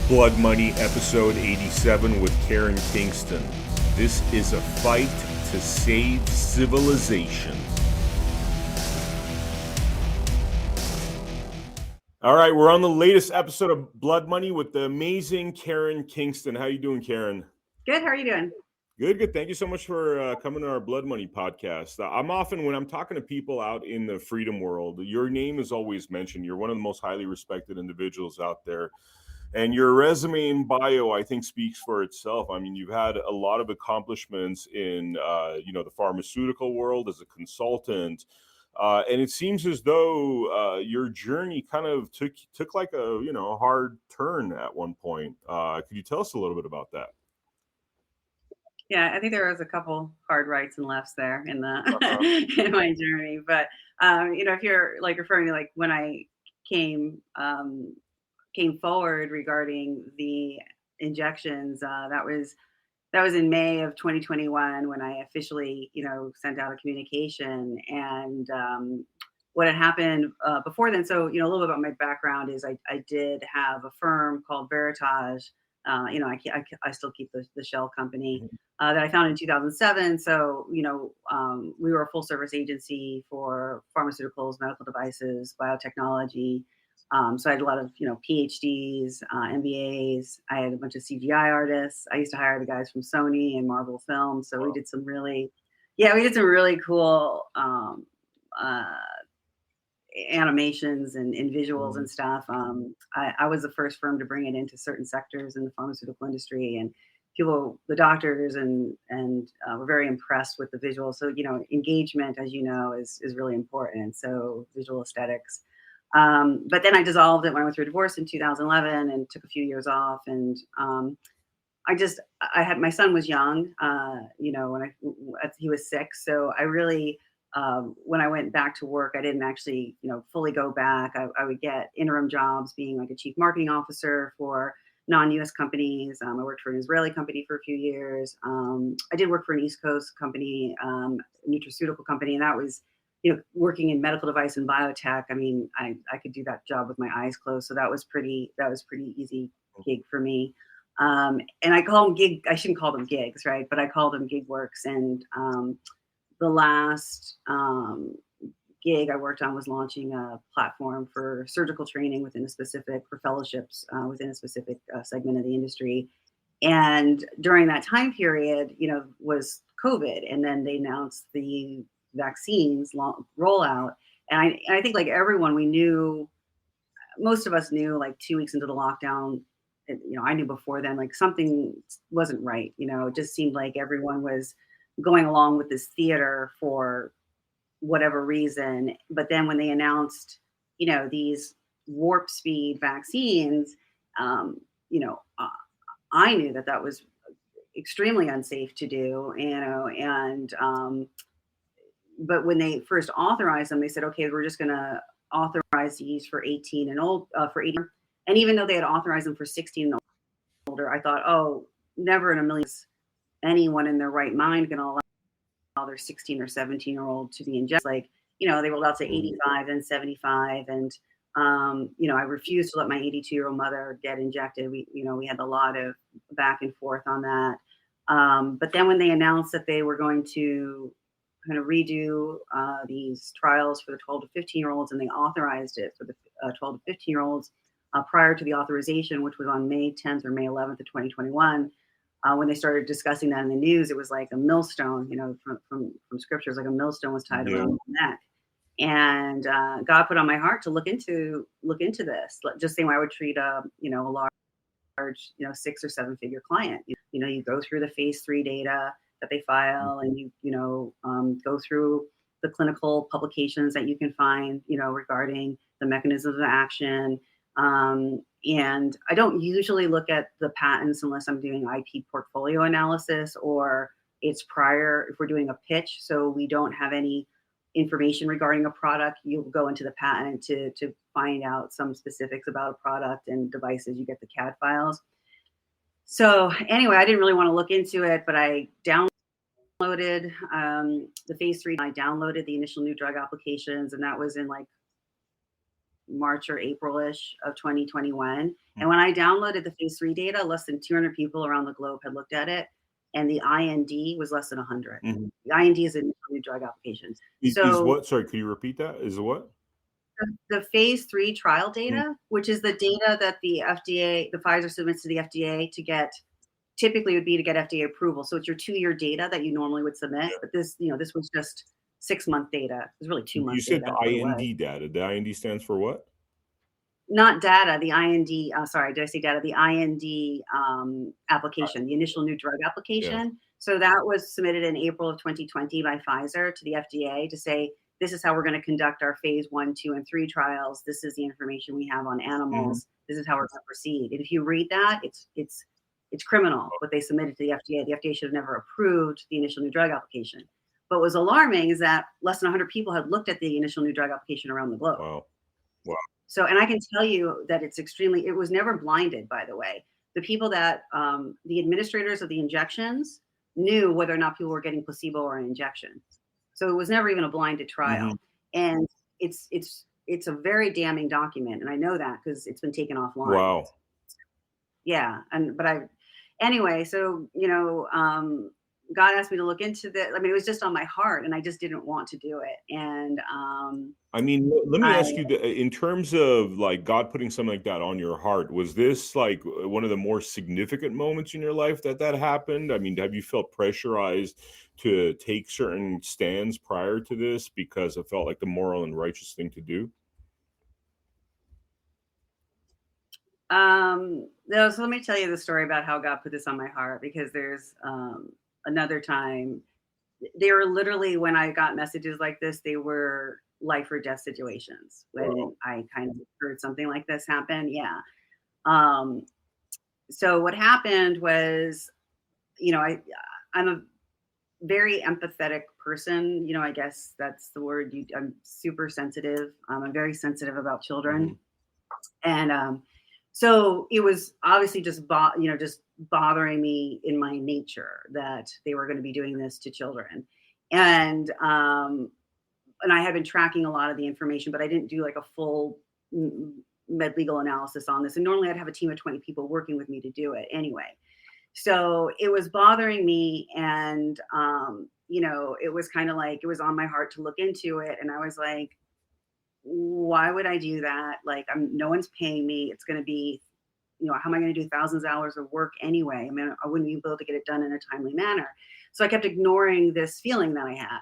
Blood Money, episode 87 with Karen Kingston. This is a fight to save civilization. All right, we're on the latest episode of Blood Money with the amazing Karen Kingston. How you doing, Karen? Good. How are you doing? Good. Thank you so much for coming to our Blood Money podcast. I'm often, when I'm talking to people out in the freedom world, your name is always mentioned. You're one of the most highly respected individuals out there. And your resume and bio, I think, speaks for itself. I mean, you've had a lot of accomplishments in, the pharmaceutical world as a consultant. And it seems as though your journey kind of took like a hard turn at one point. Could you tell us a little bit about that? Yeah, I think there was a couple hard rights and lefts there in Uh-huh. in my journey. But if you're like referring to like when I came came forward regarding the injections, that was in May of 2021 when I officially sent out a communication. And what had happened before then. So a little bit about my background is I did have a firm called Veritage. I still keep the shell company that I founded in 2007. So, we were a full service agency for pharmaceuticals, medical devices, biotechnology. So I had a lot of, PhDs, MBAs. I had a bunch of CGI artists. I used to hire the guys from Sony and Marvel Films. So we did some really cool uh, animations and visuals and stuff. I was the first firm to bring it into certain sectors in the pharmaceutical industry, and the doctors and were very impressed with the visuals. So engagement, as you know, is really important. So visual aesthetics. But then I dissolved it when I went through a divorce in 2011 and took a few years off. And I had my son was young, when he was 6. So I really, when I went back to work, I didn't actually, fully go back. I would get interim jobs being like a chief marketing officer for non-US companies. I worked for an Israeli company for a few years. I did work for an East Coast company, nutraceutical company, and that was, working in medical device and biotech. I mean, I could do that job with my eyes closed. So that was pretty easy gig for me. And I call them gig. I shouldn't call them gigs, right? But I call them gig works. And the last gig I worked on was launching a platform for surgical training for fellowships within a specific segment of the industry. And during that time period, was COVID, and then they announced the vaccines rollout. And I think like everyone, most of us knew like 2 weeks into the lockdown. I knew before then, like something wasn't right. It just seemed like everyone was going along with this theater for whatever reason. But then when they announced, these warp speed vaccines, um, you know, uh, I knew that was extremely unsafe to do, and but when they first authorized them, they said, okay, we're just going to authorize these for 18 and old, for 18. And even though they had authorized them for 16 and older, I thought, oh, never in a million is anyone in their right mind going to allow their 16 or 17-year-old to be injected. Like, they rolled out to 85 and 75. And, I refused to let my 82-year-old mother get injected. We had a lot of back and forth on that. But then when they announced that they were going to kind of redo these trials for the 12 to 15-year-olds, and they authorized it for the 12 to 15-year-olds prior to the authorization, which was on May 10th or May 11th of 2021. When they started discussing that in the news, it was like a millstone, from scriptures, like a millstone was tied around my neck. And God put on my heart to look into this, just saying I would treat a large, 6 or 7 figure client. You go through the phase 3 data that they file, and go through the clinical publications that you can find, regarding the mechanisms of action. And I don't usually look at the patents unless I'm doing IP portfolio analysis or it's prior, if we're doing a pitch. So we don't have any information regarding a product. You'll go into the patent to find out some specifics about a product and devices. You get the CAD files. So anyway, I didn't really want to look into it, but I downloaded the phase 3. I downloaded the initial new drug applications, and that was in like March or April-ish of 2021. And when I downloaded the phase 3 data, less than 200 people around the globe had looked at it, and the IND was less than 100. Mhm. The IND is a new drug application. Is So what? Sorry, could you repeat that? Is what? the phase 3 trial Mm. data, which is the data that the FDA, the Pfizer submits to the FDA to get, typically would be to get FDA approval. So it's your 2-year data that you normally would submit, Yeah. but this was just 6-month data. It was really You 2-month said data, the is what it was. IND data. The IND stands for what? Not data, the IND, sorry, did I say data? The IND application, the initial new drug Yeah. application. So that was submitted in April of 2020 by Pfizer to the FDA to say, this is how we're going to conduct our phase 1, 2, and 3 trials. This is the information we have on animals. This is how we're going to proceed. And if you read that, it's criminal what they submitted to the FDA. The FDA should have never approved the initial new drug application. But what was alarming is that less than 100 people had looked at the initial new drug application around the globe. Wow. Wow. So, and I can tell you that it was never blinded, by the way. The people that, the administrators of the injections knew whether or not people were getting placebo or an injection. So it was never even a blinded trial. And it's a very damning document. And I know that because it's been taken offline. Wow. Yeah. Anyway, so, God asked me to look into that. I mean, it was just on my heart and I just didn't want to do it. And, I mean, let me ask you, in terms of like God putting something like that on your heart, was this like one of the more significant moments in your life that happened? I mean, have you felt pressurized to take certain stands prior to this because it felt like the moral and righteous thing to do? No, so let me tell you the story about how God put this on my heart, because there's another time. They were literally, when I got messages like this, they were life or death situations when Wow. I kind of heard something like this happen. Yeah. Um, so what happened was, I'm a very empathetic person. I guess that's the word. I'm super sensitive. I'm very sensitive about children. And so it was obviously just bothering me in my nature that they were going to be doing this to children. And I had been tracking a lot of the information, but I didn't do like a full med legal analysis on this. And normally I'd have a team of 20 people working with me to do it anyway. So it was bothering me, and it was kind of like it was on my heart to look into it. And I was like, why would I do that? Like, no one's paying me. It's going to be, how am I going to do thousands of hours of work anyway? I mean, I wouldn't be able to get it done in a timely manner. So I kept ignoring this feeling that I had.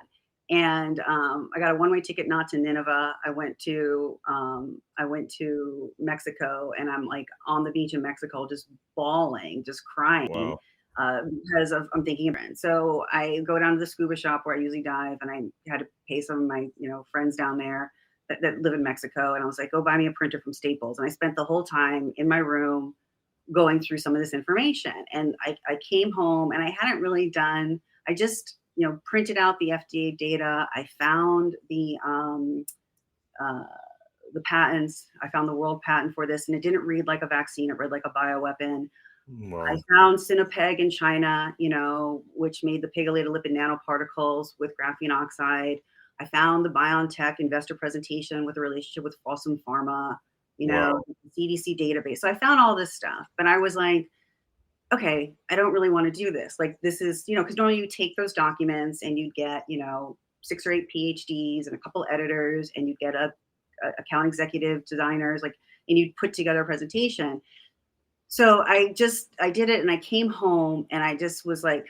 And I got a one-way ticket not to Nineveh. I went to Mexico, and I'm like on the beach in Mexico, just bawling, just crying. Wow. Because I'm thinking of it. So I go down to the scuba shop where I usually dive, and I had to pay some of my friends down there that live in Mexico. And I was like, go buy me a printer from Staples. And I spent the whole time in my room going through some of this information. And I came home, and I hadn't really done, I just, printed out the FDA data. I found the patents. I found the world patent for this, and it didn't read like a vaccine. It read like a bioweapon. Wow. I found Sinopeg in China, which made the pegylated lipid nanoparticles with graphene oxide. I found the BioNTech investor presentation with a relationship with Fossum Pharma, Wow. CDC database. So I found all this stuff, but I was like, okay, I don't really want to do this. Like, this is, because normally you take those documents and you get, 6 or 8 PhDs and a couple editors, and you get a account executive designers, and you put together a presentation. So I did it, and I came home, and I just was like,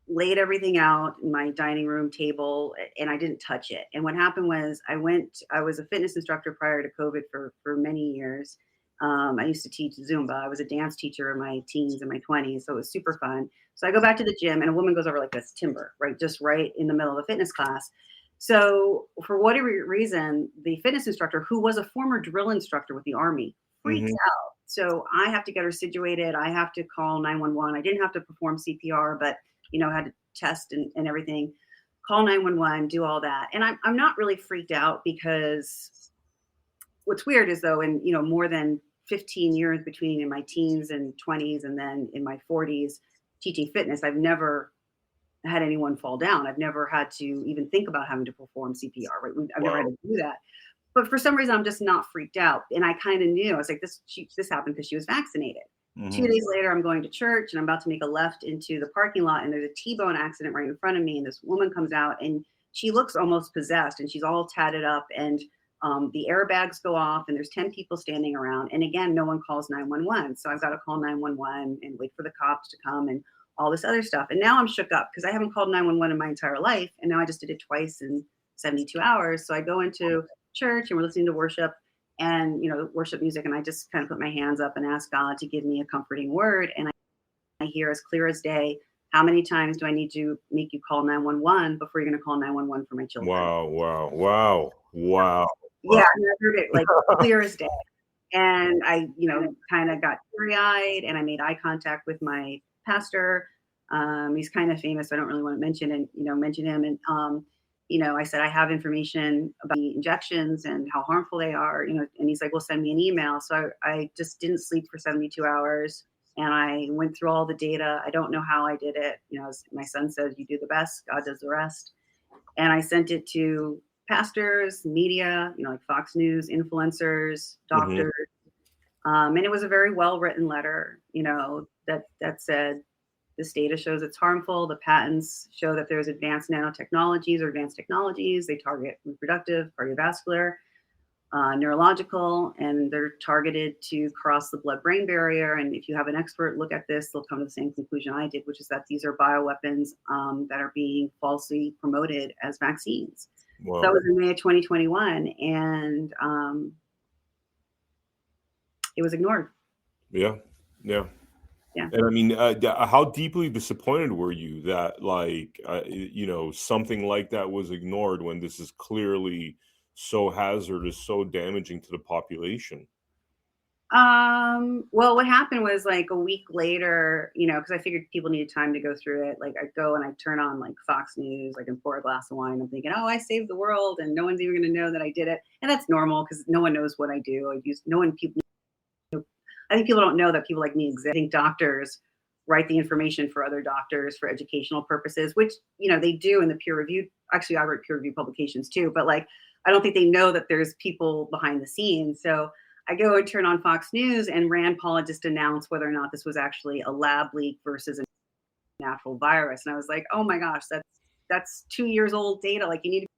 laid everything out in my dining room table, and I didn't touch it. And what happened was I was a fitness instructor prior to COVID for many years. I used to teach Zumba. I was a dance teacher in my teens and my 20s. So it was super fun. So I go back to the gym, and a woman goes over like this timber, right? Just right in the middle of a fitness class. So for whatever reason, the fitness instructor, who was a former drill instructor with the Army, freaks out. So I have to get her situated. I have to call 911. I didn't have to perform CPR, but had to test and everything, call 911, do all that. And I'm not really freaked out, because what's weird is, though, in, more than 15 years between in my teens and 20s and then in my 40s teaching fitness, I've never had anyone fall down. I've never had to even think about having to perform CPR, right? I've never had to do that. but for some reason, I'm just not freaked out. And I kind of knew. I was like, this happened because she was vaccinated. 2 days later, I'm going to church and I'm about to make a left into the parking lot, and there's a T-bone accident right in front of me. And this woman comes out and she looks almost possessed, and she's all tatted up, and the airbags go off, and there's 10 people standing around. And again, no one calls 911. So I've got to call 911 and wait for the cops to come and all this other stuff. And now I'm shook up because I haven't called 911 in my entire life. And now I just did it twice in 72 hours. So I go into church and we're listening to worship and, worship music. And I just kind of put my hands up and ask God to give me a comforting word. And I hear as clear as day, how many times do I need to make you call 911 before you're going to call 911 for my children? Wow. Yeah, I heard it like clear as day. And I, kind of got teary-eyed, and I made eye contact with my pastor. He's kind of famous, so I don't really want to mention him. And I said, I have information about the injections and how harmful they are, and he's like, well, send me an email. So I just didn't sleep for 72 hours, and I went through all the data. I don't know how I did it. As my son says, you do the best, God does the rest. And I sent it to pastors, media, like Fox News, influencers, doctors. And it was a very well-written letter, that said, this data shows it's harmful. The patents show that there's advanced nanotechnologies or advanced technologies. They target reproductive, cardiovascular, neurological, and they're targeted to cross the blood-brain barrier. And if you have an expert look at this, they'll come to the same conclusion I did, which is that these are bioweapons that are being falsely promoted as vaccines. Wow. That was in May of 2021, and it was ignored. Yeah. And I mean, how deeply disappointed were you that, something like that was ignored when this is clearly so hazardous, so damaging to the population? Well, what happened was like a week later, because I figured people needed time to go through it. Like I go and I turn on like Fox News, like and pour a glass of wine. I'm thinking, oh, I saved the world, and no one's even going to know that I did it. And that's normal because no one knows what I do. I think people don't know that people like me exist. I think doctors write the information for other doctors for educational purposes, which, they do in the peer reviewed. Actually, I write peer reviewed publications too, but like, I don't think they know that there's people behind the scenes. So I go and turn on Fox News, and Rand Paul had just announced whether or not this was actually a lab leak versus a natural virus. And I was like, oh my gosh, that's 2 years old data. Like, you need to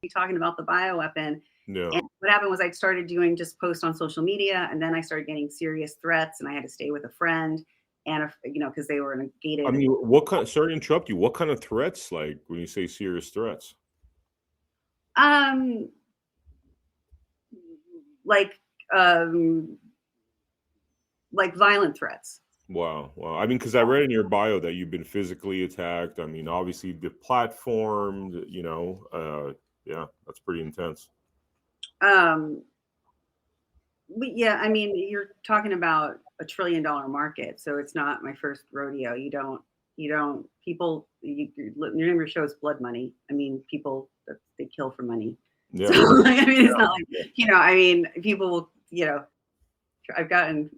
be talking about the bioweapon. No. And what happened was I started doing just posts on social media, and then I started getting serious threats, and I had to stay with a friend, and because they were in a gated. I mean, sorry to interrupt you. What kind of threats, like when you say serious threats? Like violent threats. Wow. I mean, because I read in your bio that you've been physically attacked. I mean, obviously the platform, yeah, that's pretty intense. But yeah, I mean, you're talking about $1 trillion market, so it's not my first rodeo. Your name of your show is Blood Money. I mean, people that they kill for money. Yeah. So, I mean, it's not like, people will, I've had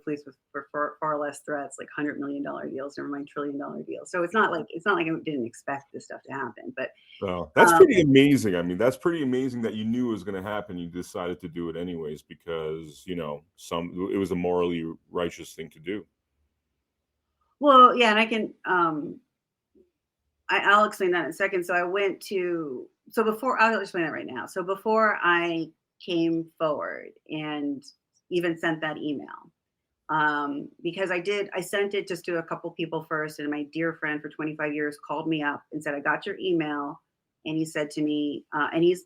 police for far less threats, like $100 million deals, never mind $1 trillion deals. So it's not like I didn't expect this stuff to happen. But that's pretty amazing. I mean, that's pretty amazing that you knew it was going to happen. You decided to do it anyways because it was a morally righteous thing to do. Well, yeah, and I can I'll explain that in a second. So I'll explain that right now. So before I came forward and even sent that email, because I sent it just to a couple people first, and my dear friend for 25 years called me up and said, I got your email. And he said to me, and he's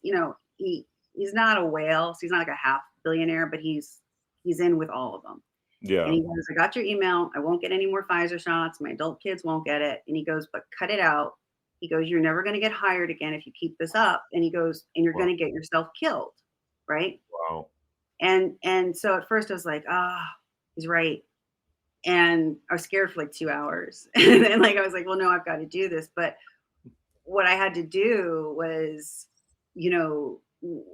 not a whale, so he's not like a half billionaire, but he's in with all of them. Yeah. And he goes, I got your email. I won't get any more Pfizer shots. My adult kids won't get it. And he goes, but cut it out. He goes, you're never going to get hired again if you keep this up. And he goes, and you're going to get yourself killed. Right. Wow. And so at first I was like, he's right. And I was scared for like 2 hours. And then I was like, well, no, I've got to do this. But what I had to do was,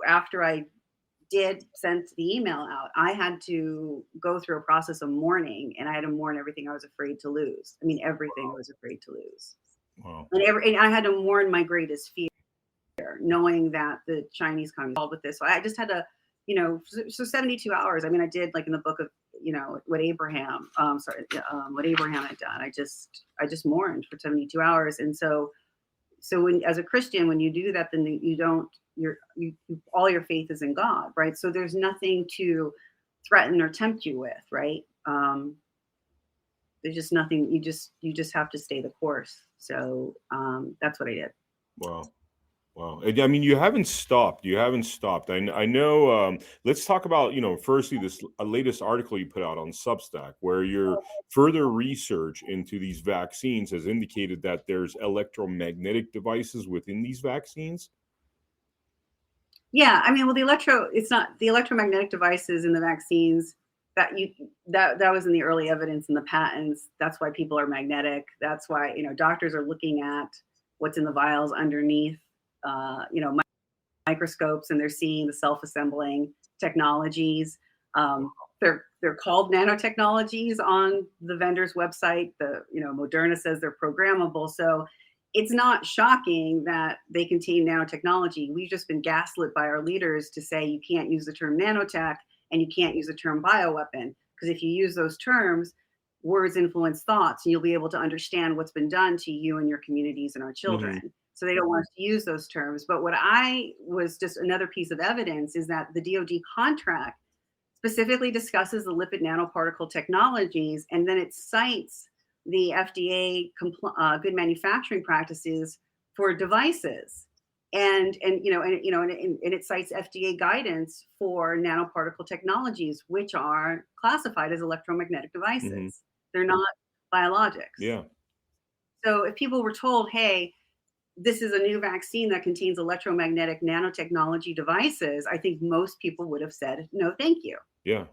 after I did send the email out, I had to go through a process of mourning, and I had to mourn everything I was afraid to lose. I mean, everything I was afraid to lose. Wow. And I had to mourn my greatest fear. knowing that the Chinese communist involved with this. So I just had to, so 72 hours. I mean, I did like in the book of, what Abraham had done. I just mourned for 72 hours. And so when, as a Christian, when you do that, then all your faith is in God, right? So there's nothing to threaten or tempt you with, right? There's just nothing. You just have to stay the course. So that's what I did. Wow. I mean, you haven't stopped. I know. Let's talk about, firstly, this latest article you put out on Substack, where your further research into these vaccines has indicated that there's electromagnetic devices within these vaccines. Yeah, I mean, well, it's not the electromagnetic devices in the vaccines that was in the early evidence in the patents. That's why people are magnetic. That's why, doctors are looking at what's in the vials underneath, microscopes, and they're seeing the self-assembling technologies. They're called nanotechnologies on the vendor's website. Moderna says they're programmable. So it's not shocking that they contain nanotechnology. We've just been gaslit by our leaders to say you can't use the term nanotech and you can't use the term bioweapon, because if you use those terms, words influence thoughts, and you'll be able to understand what's been done to you and your communities and our children. Mm-hmm. So they don't want us to use those terms. But what I was just another piece of evidence is that the DoD contract specifically discusses the lipid nanoparticle technologies, and then it cites the FDA good manufacturing practices for devices, and it cites FDA guidance for nanoparticle technologies, which are classified as electromagnetic devices. Mm-hmm. They're not biologics. Yeah. So if people were told, hey, this is a new vaccine that contains electromagnetic nanotechnology devices, I think most people would have said, no, thank you. Yeah.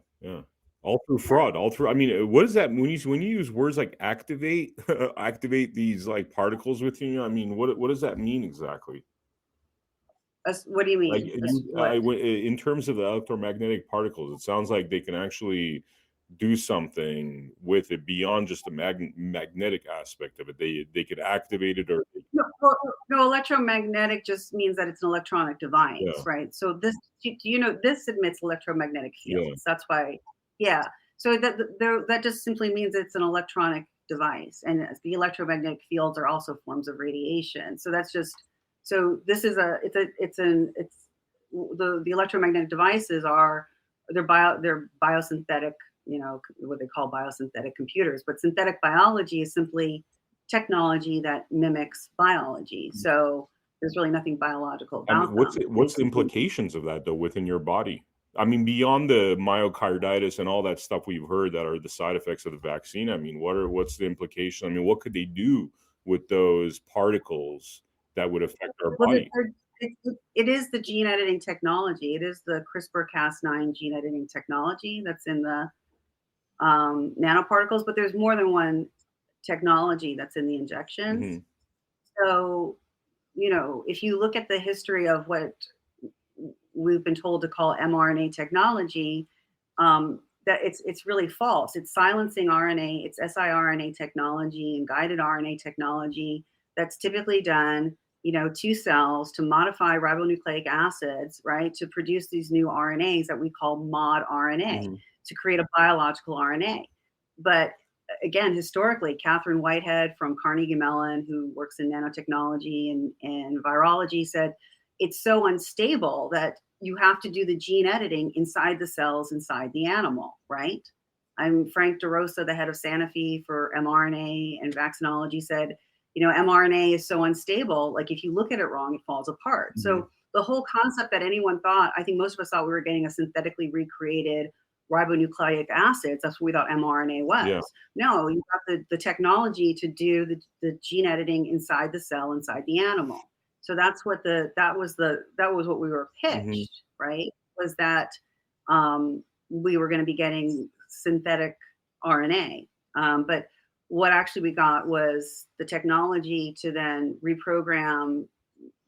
All through fraud, I mean, what is that when you use words like activate these like particles within you? I mean, what does that mean exactly? What do you mean? Like, in terms of the electromagnetic particles, it sounds like they can actually do something with it beyond just the magnetic aspect of it. They could activate it, or no, electromagnetic just means that it's an electronic device, right? So this admits electromagnetic fields. That's why, so that just simply means it's an electronic device, and the electromagnetic fields are also forms of radiation. So that's just, so this is the electromagnetic devices they're biosynthetic, what they call biosynthetic computers, but synthetic biology is simply technology that mimics biology. So there's really nothing biological about what's the implications of that though within your body? I mean, beyond the myocarditis and all that stuff we've heard that are the side effects of the vaccine, I mean, what's the implication? I mean, what could they do with those particles that would affect our body? It is the gene editing technology. It is the CRISPR-Cas9 gene editing technology that's in the nanoparticles, but there's more than one technology that's in the injections. Mm-hmm. So, if you look at the history of what we've been told to call mRNA technology, that it's really false. It's silencing RNA, it's siRNA technology and guided RNA technology that's typically done, to cells to modify ribonucleic acids, right, to produce these new RNAs that we call mod RNA, mm-hmm. to create a biological RNA. But again, historically, Catherine Whitehead from Carnegie Mellon, who works in nanotechnology and virology, said it's so unstable that you have to do the gene editing inside the cells, inside the animal, right? Frank DeRosa, the head of Sanofi for mRNA and vaccinology, said, mRNA is so unstable, like if you look at it wrong, it falls apart. Mm-hmm. So the whole concept that anyone thought, I think most of us thought we were getting a synthetically recreated ribonucleic acids. That's what we thought mRNA was. Yeah. No, you got the technology to do the gene editing inside the cell, inside the animal. So that's what that was what we were pitched, mm-hmm. right? Was that we were going to be getting synthetic RNA, but what actually we got was the technology to then reprogram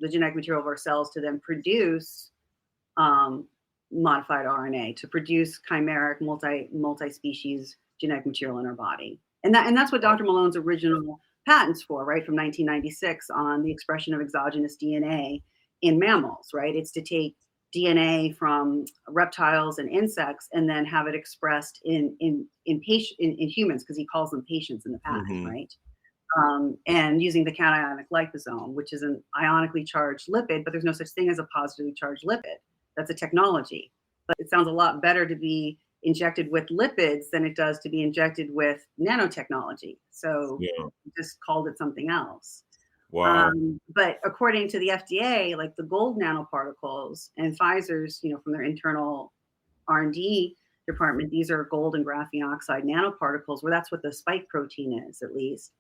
the genetic material of our cells to then produce modified RNA, to produce chimeric multi-species genetic material in our body. And that's what Dr. Malone's original patents for, right, from 1996 on the expression of exogenous DNA in mammals, right? It's to take DNA from reptiles and insects and then have it expressed in humans, because he calls them patients in the past, Mm-hmm. right? And using the cationic liposome, which is an ionically charged lipid, but there's no such thing as a positively charged lipid. That's a technology. But it sounds a lot better to be injected with lipids than it does to be injected with nanotechnology. So Yeah. just called it something else. Wow. But according to the FDA, like the gold nanoparticles and Pfizer's, from their internal R&D department, these are gold and graphene oxide nanoparticles, where that's what the spike protein is, at least.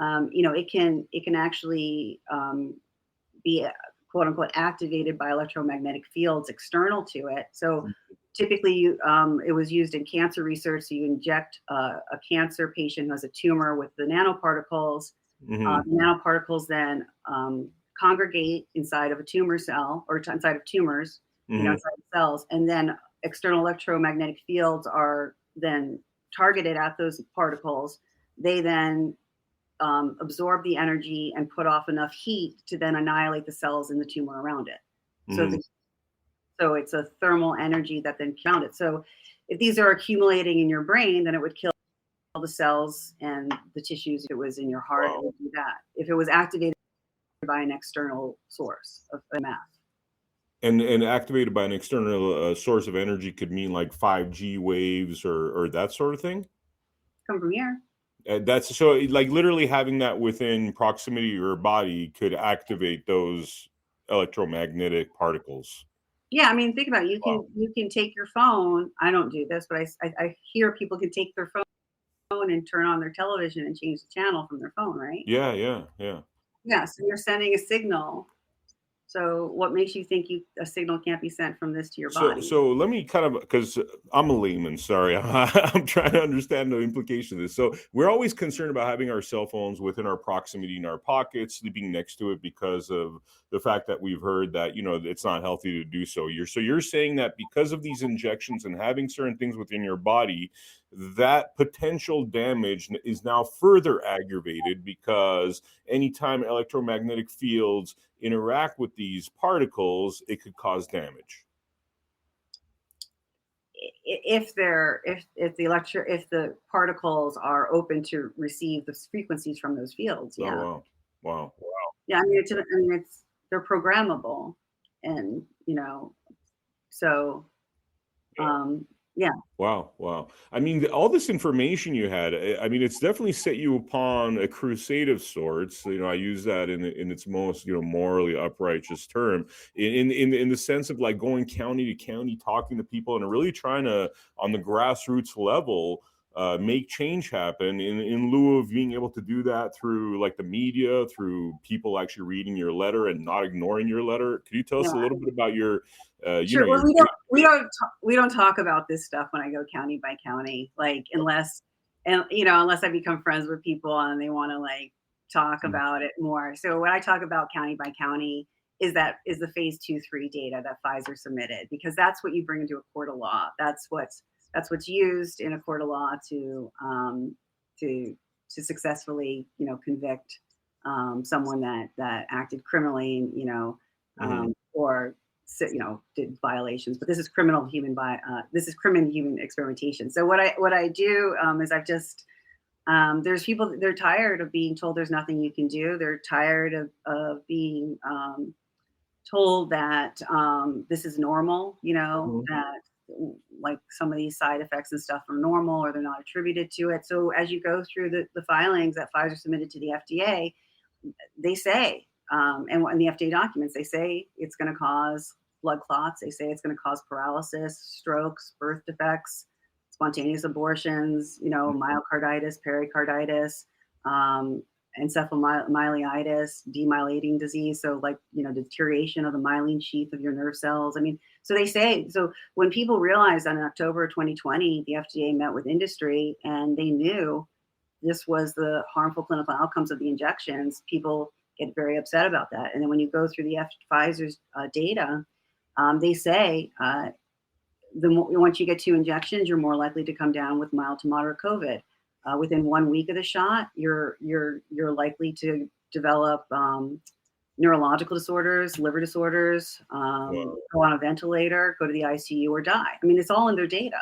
It can actually be quote unquote activated by electromagnetic fields external to it. So typically, it was used in cancer research. So you inject a cancer patient who has a tumor with the nanoparticles. Mm-hmm. The nanoparticles then congregate inside of a tumor cell, or inside of tumors, Mm-hmm. inside of cells, and then external electromagnetic fields are then targeted at those particles. They then absorb the energy and put off enough heat to then annihilate the cells in the tumor around it. Mm-hmm. So it's a thermal energy that then counts it. So if these are accumulating in your brain, then it would kill the cells and the tissues. If it was in your heart, it would do that. If it was activated by an external source of math. And activated by an external source of energy could mean like 5G waves or that sort of thing? Come from here. That's so like literally having that within proximity of your body could activate those electromagnetic particles. Yeah, I mean, think about it. Wow. You can take your phone. I don't do this, but I hear people can take their phone and turn on their television and change the channel from their phone, right? Yeah, yeah, yeah. Yeah, so you're sending a signal. So what makes you think a signal can't be sent from this to your body? So let me kind of, because I'm a layman, sorry, I'm trying to understand the implication of this. So we're always concerned about having our cell phones within our proximity in our pockets, sleeping next to it, because of the fact that we've heard that it's not healthy to do so. You're saying that because of these injections and having certain things within your body, that potential damage is now further aggravated, because anytime electromagnetic fields interact with these particles, it could cause damage. If the particles are open to receive the frequencies from those fields, yeah. Oh, wow. Yeah, I mean, they're programmable, and so yeah. Wow. I mean, all this information you had, I mean, it's definitely set you upon a crusade of sorts. I use that in its most, morally uprighteous term, in the sense of like going county to county, talking to people, and really trying to, on the grassroots level, make change happen in lieu of being able to do that through like the media, through people actually reading your letter and not ignoring your letter. Could you tell us a little bit about your sure. Well, we don't talk about this stuff when I go county by county, like unless I become friends with people and they want to like talk about it more. So when I talk about county by county is the phase 2-3 data that Pfizer submitted, because that's what you bring into a court of law. That's what's used in a court of law to successfully convict someone that acted criminally, or did violations. But this is criminal human experimentation. So what I do is I've just there's people, they're tired of being told there's nothing you can do. They're tired of being told that this is normal, that like some of these side effects and stuff are normal or they're not attributed to it. So as you go through the filings that Pfizer submitted to the FDA, they say, and in the FDA documents, they say it's going to cause blood clots. They say it's going to cause paralysis, strokes, birth defects, spontaneous abortions, myocarditis, pericarditis, encephalomyelitis, demyelinating disease. So like, deterioration of the myelin sheath of your nerve cells. I mean, so they say, so when people realized in October 2020, the FDA met with industry and they knew this was the harmful clinical outcomes of the injections, people get very upset about that. And then when you go through the Pfizer's data, they say once you get 2 injections, you're more likely to come down with mild to moderate COVID. Within 1 week of the shot, you're likely to develop neurological disorders, liver disorders, Wow. go on a ventilator, go to the ICU, or die. I mean, it's all in their data.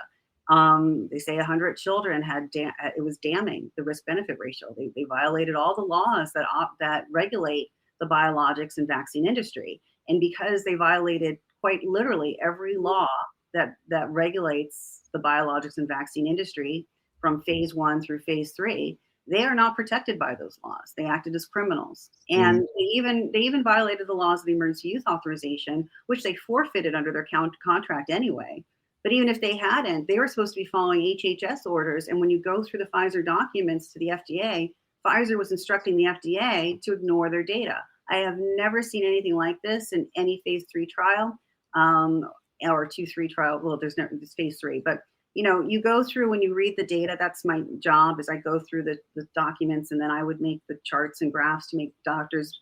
They say 100 children it was damning the risk-benefit ratio. They violated all the laws that regulate the biologics and vaccine industry. And because they violated quite literally every law that regulates the biologics and vaccine industry from phase 1 through phase 3, they are not protected by those laws. They acted as criminals. And they even violated the laws of the emergency use authorization, which they forfeited under their contract anyway. But even if they hadn't, they were supposed to be following HHS orders. And when you go through the Pfizer documents to the FDA, Pfizer was instructing the FDA to ignore their data. I have never seen anything like this in any phase 3 trial, or 2-3 trial. Well, there's phase 3, but you go through, when you read the data, that's my job, is I go through the documents, and then I would make the charts and graphs to make doctors,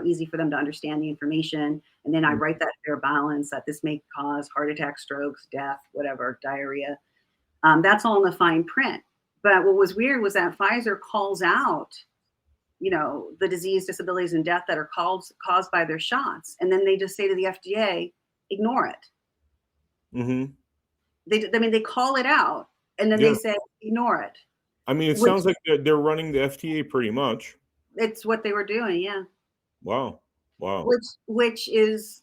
easy for them to understand the information. And then I write that fair balance that this may cause heart attack, strokes, death, whatever, diarrhea. That's all in the fine print. But what was weird was that Pfizer calls out, the disease, disabilities, and death that are caused by their shots. And then they just say to the FDA, ignore it. Mm-hmm. They call it out, and then they say, ignore it. I mean, it sounds like they're running the FDA pretty much. It's what they were doing, yeah. Wow. Which is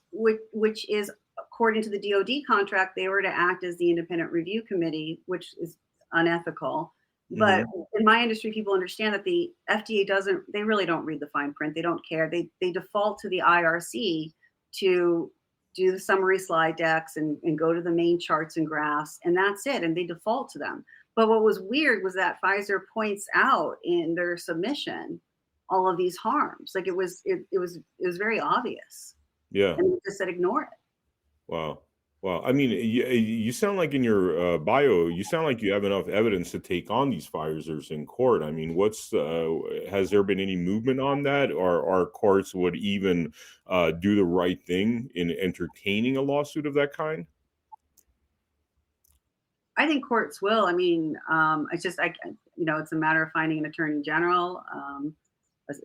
according to the DoD contract, they were to act as the independent review committee, which is unethical. But in my industry, people understand that the FDA they really don't read the fine print. They don't care. They default to the IRC to do the summary slide decks and go to the main charts and graphs, and that's it. And they default to them. But what was weird was that Pfizer points out in their submission all of these harms. Like it was very obvious. Yeah. And they just said, ignore it. Wow. I mean, you sound like in your bio, you sound like you have enough evidence to take on these Pfizers in court. I mean, has there been any movement on that, or our courts would even do the right thing in entertaining a lawsuit of that kind? I think courts will. I mean, it's a matter of finding an attorney general,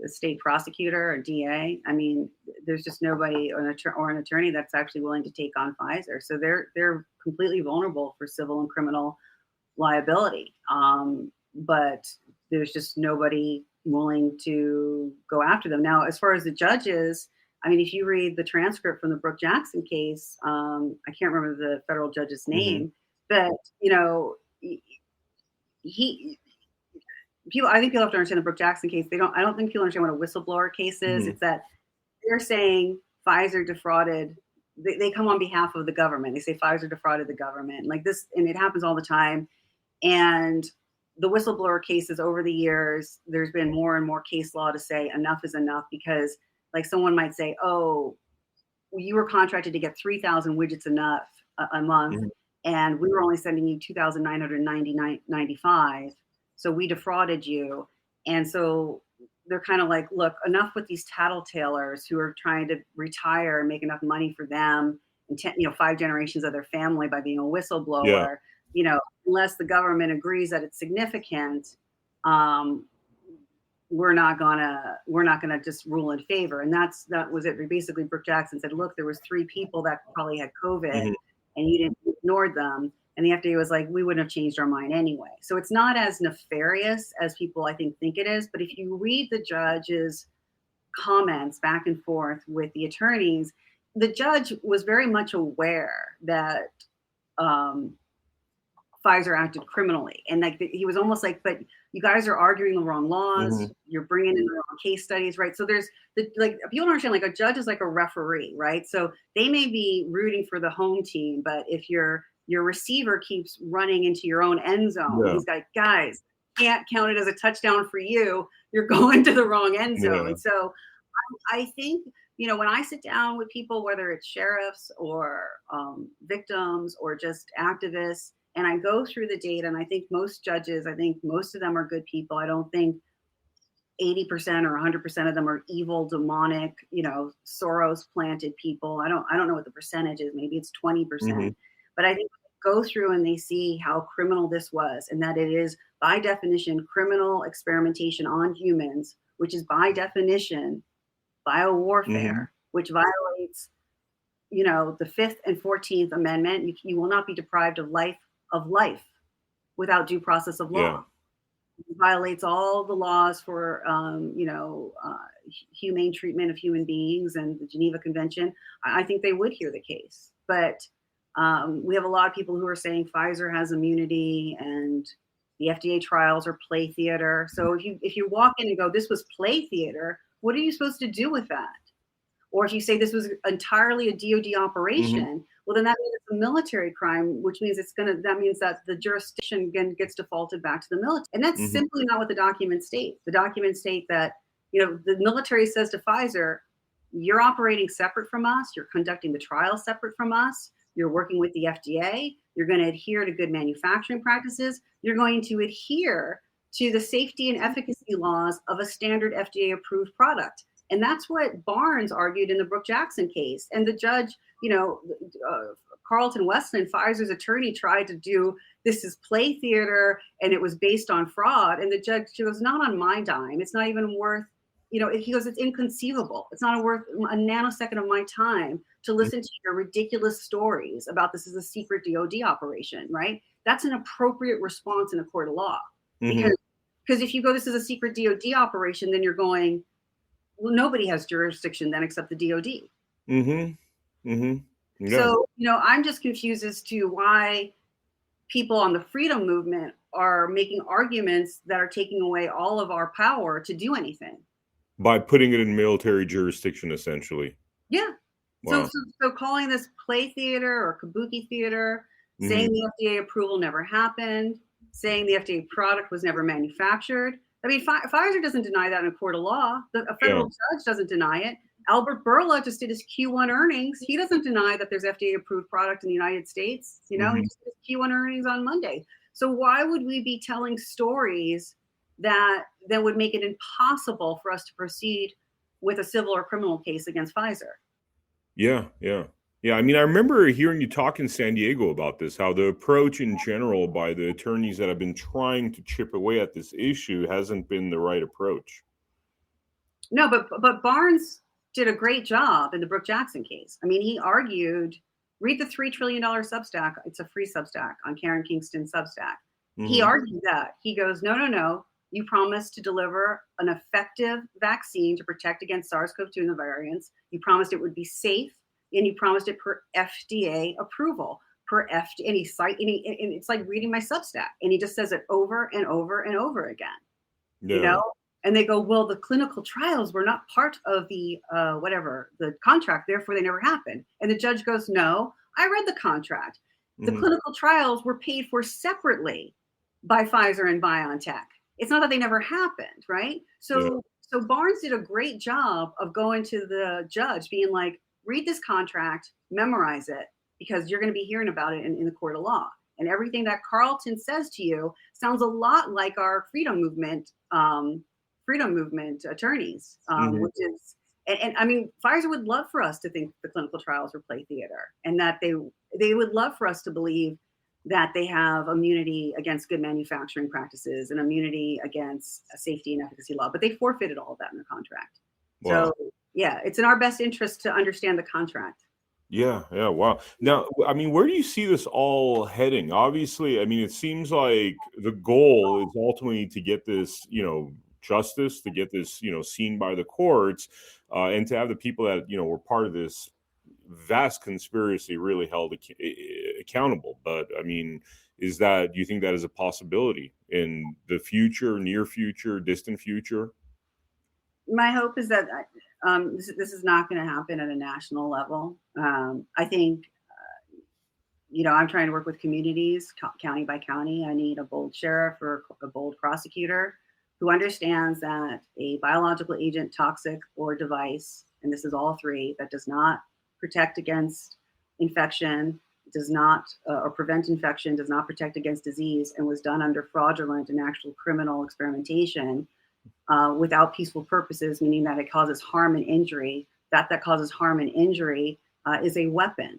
a state prosecutor, a DA. I mean, there's just nobody or an attorney that's actually willing to take on Pfizer. So they're completely vulnerable for civil and criminal liability. But there's just nobody willing to go after them. Now, as far as the judges, I mean, if you read the transcript from the Brooke Jackson case, I can't remember the federal judge's name, but I think people have to understand the Brooke Jackson case. I don't think people understand what a whistleblower case is. It's that they're saying Pfizer defrauded. They come on behalf of the government. They say Pfizer defrauded the government, like this, and it happens all the time. And the whistleblower cases over the years, there's been more and more case law to say enough is enough, because like someone might say, oh, you were contracted to get 3,000 widgets a month, and we were only sending you 2,995. So we defrauded you. And so they're kind of like, look, enough with these tattletalers who are trying to retire and make enough money for them and 5 generations of their family by being a whistleblower. Unless the government agrees that it's significant, we're not gonna just rule in favor. And that was it. Basically, Brooke Jackson said, look, there was 3 people that probably had COVID, and you didn't ignore them. And the FDA was like, we wouldn't have changed our mind anyway. So it's not as nefarious as people, I think it is. But if you read the judge's comments back and forth with the attorneys, the judge was very much aware that Pfizer acted criminally. And like he was almost like, but you guys are arguing the wrong laws. You're bringing in the wrong case studies, right? So there's people don't understand, like a judge is like a referee, right? So they may be rooting for the home team, but if your receiver keeps running into your own end zone, he's like, guys, can't count it as a touchdown for you. You're going to the wrong end zone. So I think, when I sit down with people, whether it's sheriffs or victims or just activists, and I go through the data, and I think most judges, most of them are good people. I don't think 80% or 100% of them are evil, demonic, Soros planted people. I don't know what the percentage is. Maybe it's 20%. But I think they go through and they see how criminal this was, and that it is by definition criminal experimentation on humans, which is by definition biowarfare, which violates, the Fifth and 14th Amendment. You will not be deprived of life without due process of law. Yeah. It violates all the laws for, humane treatment of human beings and the Geneva Convention. I think they would hear the case, but we have a lot of people who are saying Pfizer has immunity and the FDA trials are play theater. So if you walk in and go, this was play theater, what are you supposed to do with that? Or if you say this was entirely a DoD operation, well, then that means it's a military crime, which means that means that the jurisdiction again gets defaulted back to the military. And that's simply not what the documents state. The documents state that, the military says to Pfizer, you're operating separate from us. You're conducting the trial separate from us. You're working with the FDA. You're going to adhere to good manufacturing practices. You're going to adhere to the safety and efficacy laws of a standard FDA approved product. And that's what Barnes argued in the Brooke Jackson case. And the judge, Carlton Westland, Pfizer's attorney, tried to do this is play theater and it was based on fraud. And the judge goes, not on my dime. It's not even worth, he goes, it's inconceivable. It's not worth a nanosecond of my time to listen to your ridiculous stories about this is a secret DoD operation, right? That's an appropriate response in a court of law. Because if you go, this is a secret DoD operation, then you're going, well, nobody has jurisdiction then except the DoD. Yeah. So, I'm just confused as to why people on the freedom movement are making arguments that are taking away all of our power to do anything. By putting it in military jurisdiction, essentially. Yeah. Wow. So calling this play theater or kabuki theater, saying the FDA approval never happened, saying the FDA product was never manufactured. I mean, Pfizer doesn't deny that in a court of law. A federal judge doesn't deny it. Albert Bourla just did his Q1 earnings. He doesn't deny that there's FDA-approved product in the United States. He just did his Q1 earnings on Monday. So why would we be telling stories that would make it impossible for us to proceed with a civil or criminal case against Pfizer? Yeah. I mean, I remember hearing you talk in San Diego about this, how the approach in general by the attorneys that have been trying to chip away at this issue hasn't been the right approach. No, but Barnes did a great job in the Brooke Jackson case. I mean, he argued, read the $3 trillion Substack. It's a free Substack on Karen Kingston Substack. He argued that. He goes, no. You promised to deliver an effective vaccine to protect against SARS-CoV-2 and the variants. You promised it would be safe, and you promised it per FDA approval. And it's like reading my Substack, and he just says it over and over and over again. Yeah. And they go, well, the clinical trials were not part of the the contract, therefore they never happened. And the judge goes, no, I read the contract. The clinical trials were paid for separately by Pfizer and BioNTech. It's not that they never happened, right? So Barnes did a great job of going to the judge, being like, read this contract, memorize it, because you're going to be hearing about it in the court of law. And everything that Carlton says to you sounds a lot like our freedom movement attorneys, which is, and I mean, Pfizer would love for us to think the clinical trials were play theater, and that they would love for us to believe that they have immunity against good manufacturing practices and immunity against a safety and efficacy law, but they forfeited all of that in the contract. Wow. So yeah, it's in our best interest to understand the contract. Yeah. Wow. Now, I mean, where do you see this all heading? Obviously, I mean, it seems like the goal is ultimately to get this, justice, to get this, seen by the courts, and to have the people that, were part of this vast conspiracy really held accountable. But I mean, do you think that is a possibility in the future, near future, distant future? My hope is that this is not going to happen at a national level. I think, I'm trying to work with communities, county by county. I need a bold sheriff or a bold prosecutor who understands that a biological agent, toxic, or device, and this is all three, that does not protect against infection, does not or prevent infection, does not protect against disease, and was done under fraudulent and actual criminal experimentation without peaceful purposes, meaning that it causes harm and injury, that causes harm and injury is a weapon.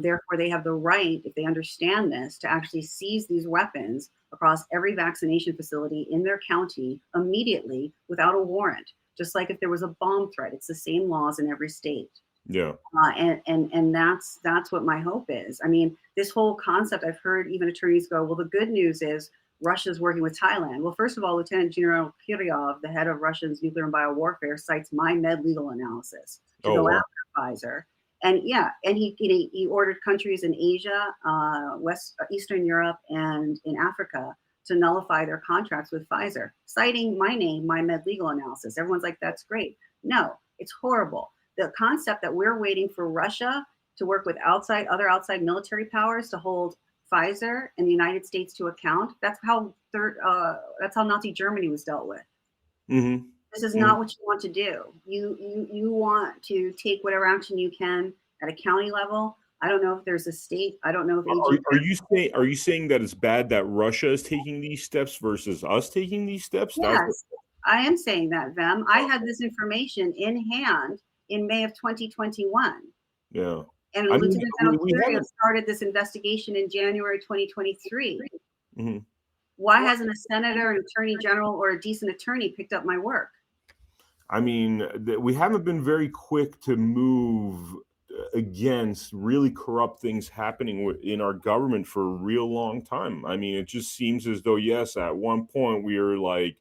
Therefore, they have the right, if they understand this, to actually seize these weapons across every vaccination facility in their county immediately without a warrant. Just like if there was a bomb threat, it's the same laws in every state. Yeah. And that's what my hope is. I mean, this whole concept, I've heard even attorneys go, well, the good news is Russia's working with Thailand. Well, first of all, Lieutenant General Kiryov, the head of Russia's nuclear and biowarfare, cites my med legal analysis to go wow. after Pfizer. And yeah, and he ordered countries in Asia, Eastern Europe, and in Africa to nullify their contracts with Pfizer, citing my name, my med legal analysis. Everyone's like, that's great. No, it's horrible. The concept that we're waiting for Russia to work with other outside military powers to hold Pfizer and the United States to account. That's how Nazi Germany was dealt with. Mm-hmm. This is not what you want to do. You want to take whatever action you can at a county level. I don't know if there's a state. I don't know if Are you saying that it's bad that Russia is taking these steps versus us taking these steps? Yes, I am saying that, Vem. I had this information in hand in May of 2021. Yeah. And Lieutenant General Kiryov started this investigation in January 2023. Mm-hmm. Why hasn't a senator, an attorney general, or a decent attorney picked up my work? I mean, we haven't been very quick to move against really corrupt things happening in our government for a real long time. I mean, it just seems as though, yes, at one point we were like,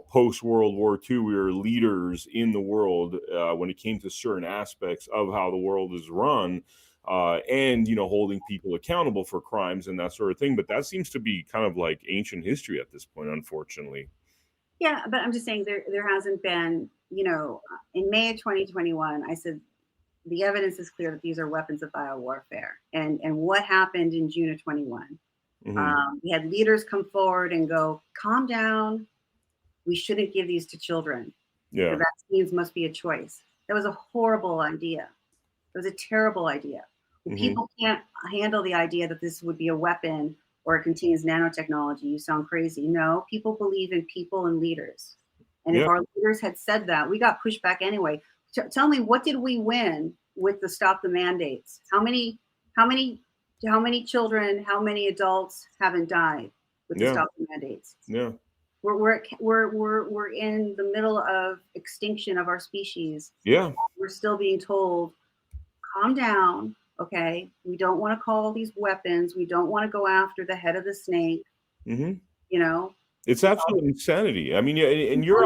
post World War II, we were leaders in the world when it came to certain aspects of how the world is run, and holding people accountable for crimes and that sort of thing. But that seems to be kind of like ancient history at this point, unfortunately. Yeah, but I'm just saying there hasn't been, in May of 2021, I said the evidence is clear that these are weapons of biowarfare. And what happened in June of 21? Mm-hmm. We had leaders come forward and go, calm down. We shouldn't give these to children. Yeah. The vaccines must be a choice. That was a horrible idea. It was a terrible idea. Mm-hmm. People can't handle the idea that this would be a weapon or it contains nanotechnology. You sound crazy. No, people believe in people and leaders. And if our leaders had said that, we got pushed back anyway. Tell me, what did we win with the Stop the Mandates? How many children, how many adults haven't died with the Stop the Mandates? Yeah. We're in the middle of extinction of our species. Yeah. We're still being told, calm down. Okay. We don't want to call these weapons. We don't want to go after the head of the snake. Mm-hmm. It's absolute insanity. I mean, and you're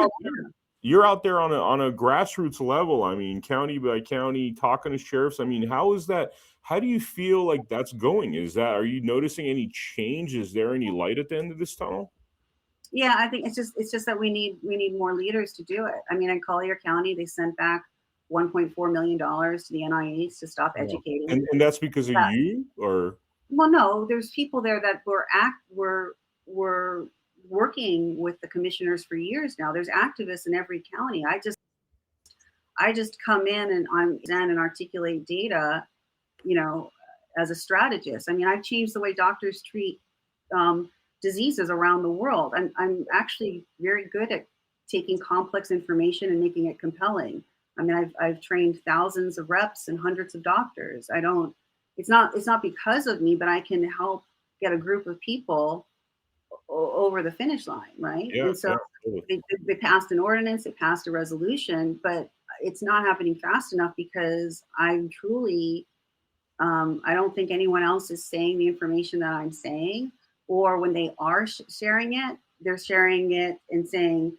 out there on a grassroots level. I mean, county by county, talking to sheriffs. I mean, how is that? How do you feel like that's going? Are you noticing any change? Is there any light at the end of this tunnel? Yeah, I think it's just that we need more leaders to do it. I mean, in Collier County, they sent back $1.4 million to the NIH to stop educating. And that's because of you, or? Well, no, there's people there that were working with the commissioners for years now. There's activists in every county. I just come in and articulate data, as a strategist. I mean, I've changed the way doctors treat diseases around the world. I'm actually very good at taking complex information and making it compelling. I mean, I've trained thousands of reps and hundreds of doctors. It's not because of me, but I can help get a group of people over the finish line, right? Yeah, and so they passed an ordinance, they passed a resolution, but it's not happening fast enough because I'm truly, I don't think anyone else is saying the information that I'm saying. Or when they are sharing it, they're sharing it and saying,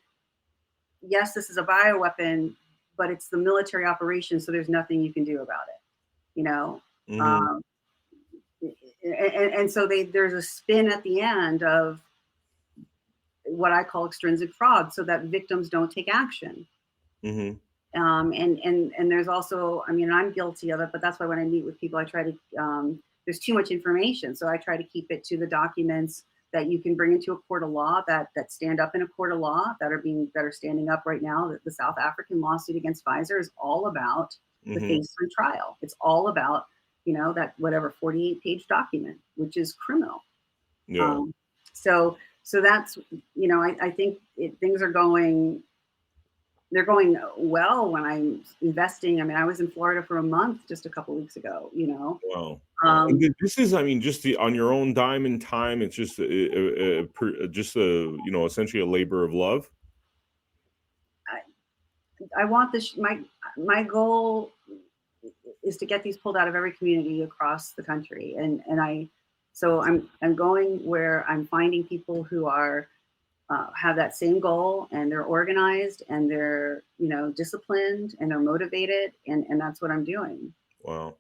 yes, this is a bioweapon, but it's the military operation, so there's nothing you can do about it, Mm-hmm. And so there's a spin at the end of what I call extrinsic fraud, so that victims don't take action. Mm-hmm. And there's also, I mean, I'm guilty of it, but that's why when I meet with people, I try to, there's too much information. So I try to keep it to the documents that you can bring into a court of law that stand up in a court of law that are standing up right now. The South African lawsuit against Pfizer is all about the phase 3 trial. It's all about, that whatever 48-page document, which is criminal. Yeah. So that's, I think things are going, they're going well when I'm investing. I mean, I was in Florida for a month just a couple of weeks ago, Wow. This is, I mean, just on your own dime and time. It's just essentially a labor of love. I want this. My goal is to get these pulled out of every community across the country, so I'm going where I'm finding people who are have that same goal, and they're organized, and they're disciplined, and they're motivated, and that's what I'm doing. Wow.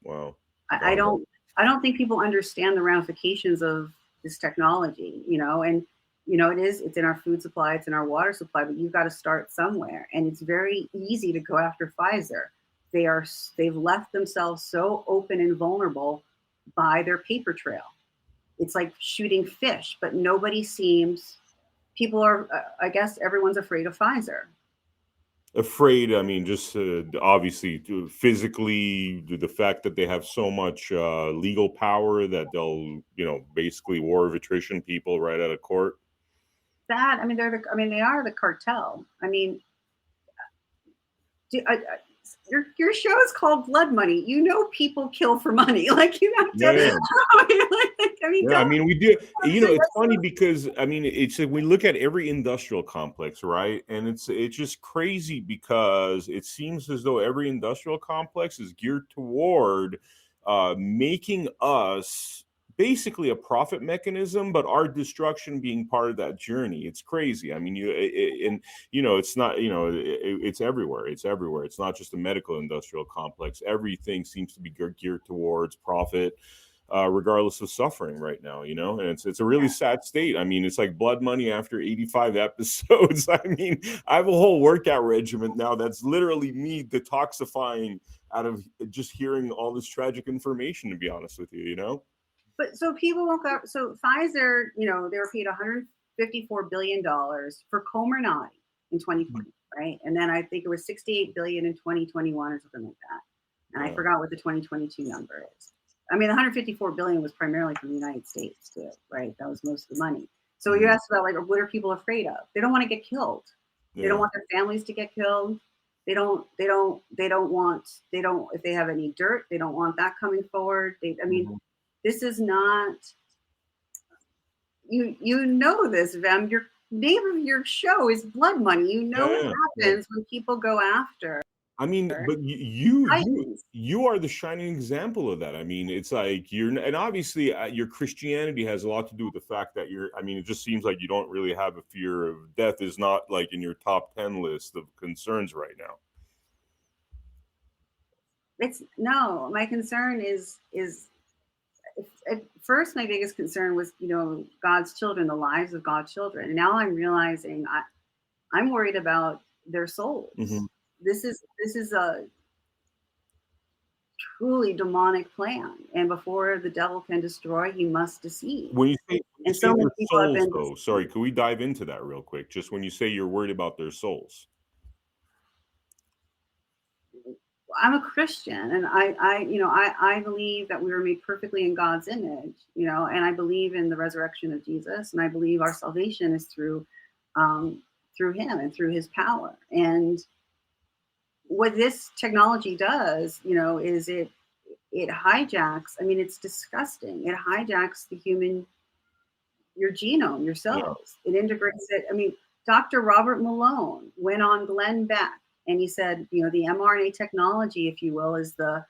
Wow. I Wow. don't think people understand the ramifications of this technology, and it's in our food supply, it's in our water supply, but you've got to start somewhere, and it's very easy to go after Pfizer. They've left themselves so open and vulnerable by their paper trail. It's like shooting fish, but nobody seems. People are, I guess, everyone's afraid of Pfizer. Afraid, I mean, just obviously physically, the fact that they have so much legal power that they'll, basically war of attrition people right out of court. That I mean, they are the cartel. I mean, your show is called Blood Money. People kill for money. Like you have to. Yeah. I mean, Yeah, I mean, we do. It's funny because I mean, it's like we look at every industrial complex, right? And it's just crazy because it seems as though every industrial complex is geared toward making us basically a profit mechanism, but our destruction being part of that journey. It's crazy. I mean, it's not, it's everywhere. It's everywhere. It's not just a medical industrial complex. Everything seems to be geared towards profit. Regardless of suffering right now, and it's a really sad state. I mean, it's like Blood Money after 85 episodes. I mean, I have a whole workout regimen now that's literally me detoxifying out of just hearing all this tragic information, to be honest with you. But so people won't go. So Pfizer, they were paid $154 billion for Comirnaty in 2020, right? And then I think it was $68 billion in 2021 or something like that. And I forgot what the 2022 number is. I mean, 154 billion was primarily from the United States too, right? That was most of the money. So you asked about, like, what are people afraid of? They don't want to get killed. They don't want their families to get killed. They don't want, if they have any dirt, they don't want that coming forward. This is not, this, Vem. Your name of your show is Blood Money. What happens when people go after. I mean, but you are the shining example of that. I mean, it's like and obviously your Christianity has a lot to do with the fact that it just seems like you don't really have a fear of death. Is not like in your top 10 list of concerns right now. My concern is at first my biggest concern was, God's children, the lives of God's children. And now I'm realizing I'm worried about their souls. Mm-hmm. This is a truly demonic plan, and before the devil can destroy, he must deceive. When you say, so many people souls, have been. Sorry, could we dive into that real quick? Just when you say you're worried about their souls. I'm a Christian, and I believe that we were made perfectly in God's image, and I believe in the resurrection of Jesus, and I believe our salvation is through him and through his power. And what this technology does, is it hijacks. I mean, it's disgusting. It hijacks your genome, your cells. Yeah. It integrates it. I mean, Dr. Robert Malone went on Glenn Beck, and he said, the mRNA technology, if you will, is the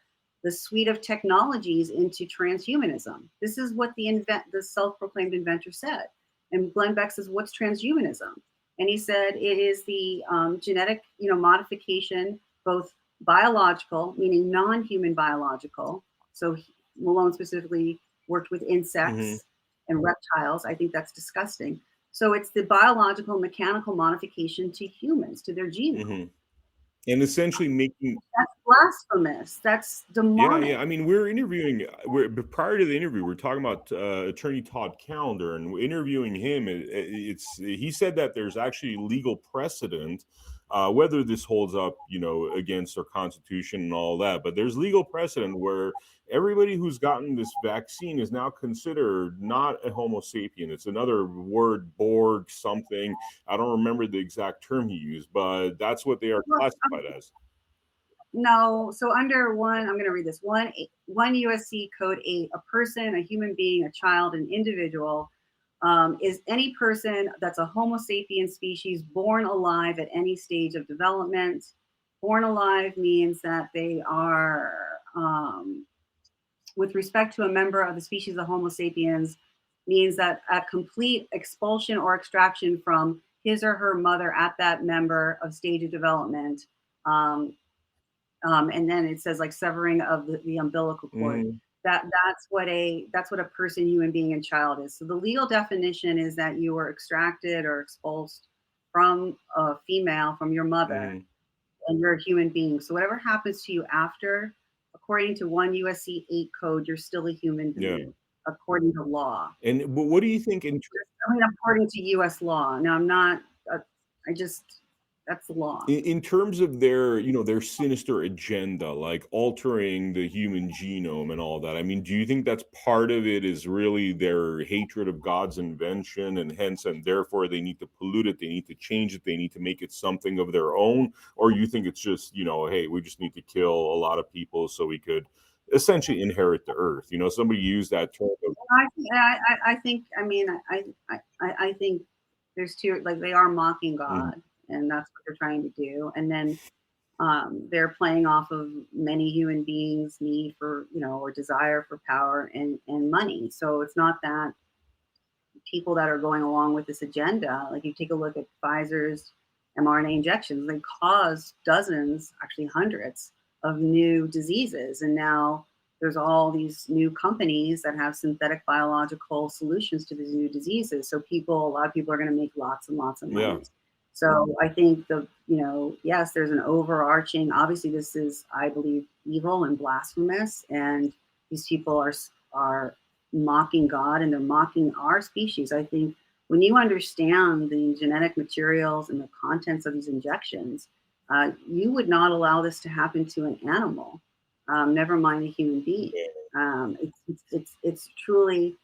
suite of technologies into transhumanism. This is what the self-proclaimed inventor said. And Glenn Beck says, what's transhumanism? And he said it is the genetic, modification, both biological, meaning non-human biological. So Malone specifically worked with insects and reptiles. I think that's disgusting. So it's the biological, mechanical modification to humans, to their genome. And essentially making. That's blasphemous. That's demonic. Yeah. I mean, prior to the interview, we're talking about attorney Todd Callender, and interviewing him. He said that there's actually legal precedent, whether this holds up, against our Constitution and all that. But there's legal precedent where everybody who's gotten this vaccine is now considered not a Homo sapien. It's another word, Borg something. I don't remember the exact term he used, but that's what they are classified as. No, so under I'm going to read this. 1 USC Code 8, a person, a human being, a child, an individual is any person that's a Homo sapiens species born alive at any stage of development. Born alive means that they are, with respect to a member of the species of Homo sapiens, means that a complete expulsion or extraction from his or her mother at that member of stage of development. And then it says like severing of the umbilical cord. Mm, That's what a person, human being, and child is. So the legal definition is that you were extracted or expulsed from a female, from your mother, mm, and you're a human being. So whatever happens to you after, according to 1 USC 8 code, you're still a human yeah. being, according to law. And but what do you think in I mean, according to US law. Now, I'm not, I just, that's the law. in terms of their, their sinister agenda, like altering the human genome and all that? I mean, do you think that's part of it, is really their hatred of God's invention, and hence and therefore they need to pollute it, they need to change it, they need to make it something of their own? Or you think it's just, hey, we just need to kill a lot of people so we could essentially inherit the earth? Somebody used that term of, I think, I mean, I think there's two, like they are mocking mm, God, and that's what they're trying to do. And then they're playing off of many human beings' need for, or desire for power and money. So it's not that people that are going along with this agenda, like you take a look at Pfizer's mRNA injections, they cause dozens, actually hundreds of new diseases. And now there's all these new companies that have synthetic biological solutions to these new diseases. So a lot of people are going to make lots and lots of yeah, money. So I think yes, there's an overarching, obviously this is, I believe, evil and blasphemous. And these people are mocking God, and they're mocking our species. I think when you understand the genetic materials and the contents of these injections, you would not allow this to happen to an animal, never mind a human being. It's truly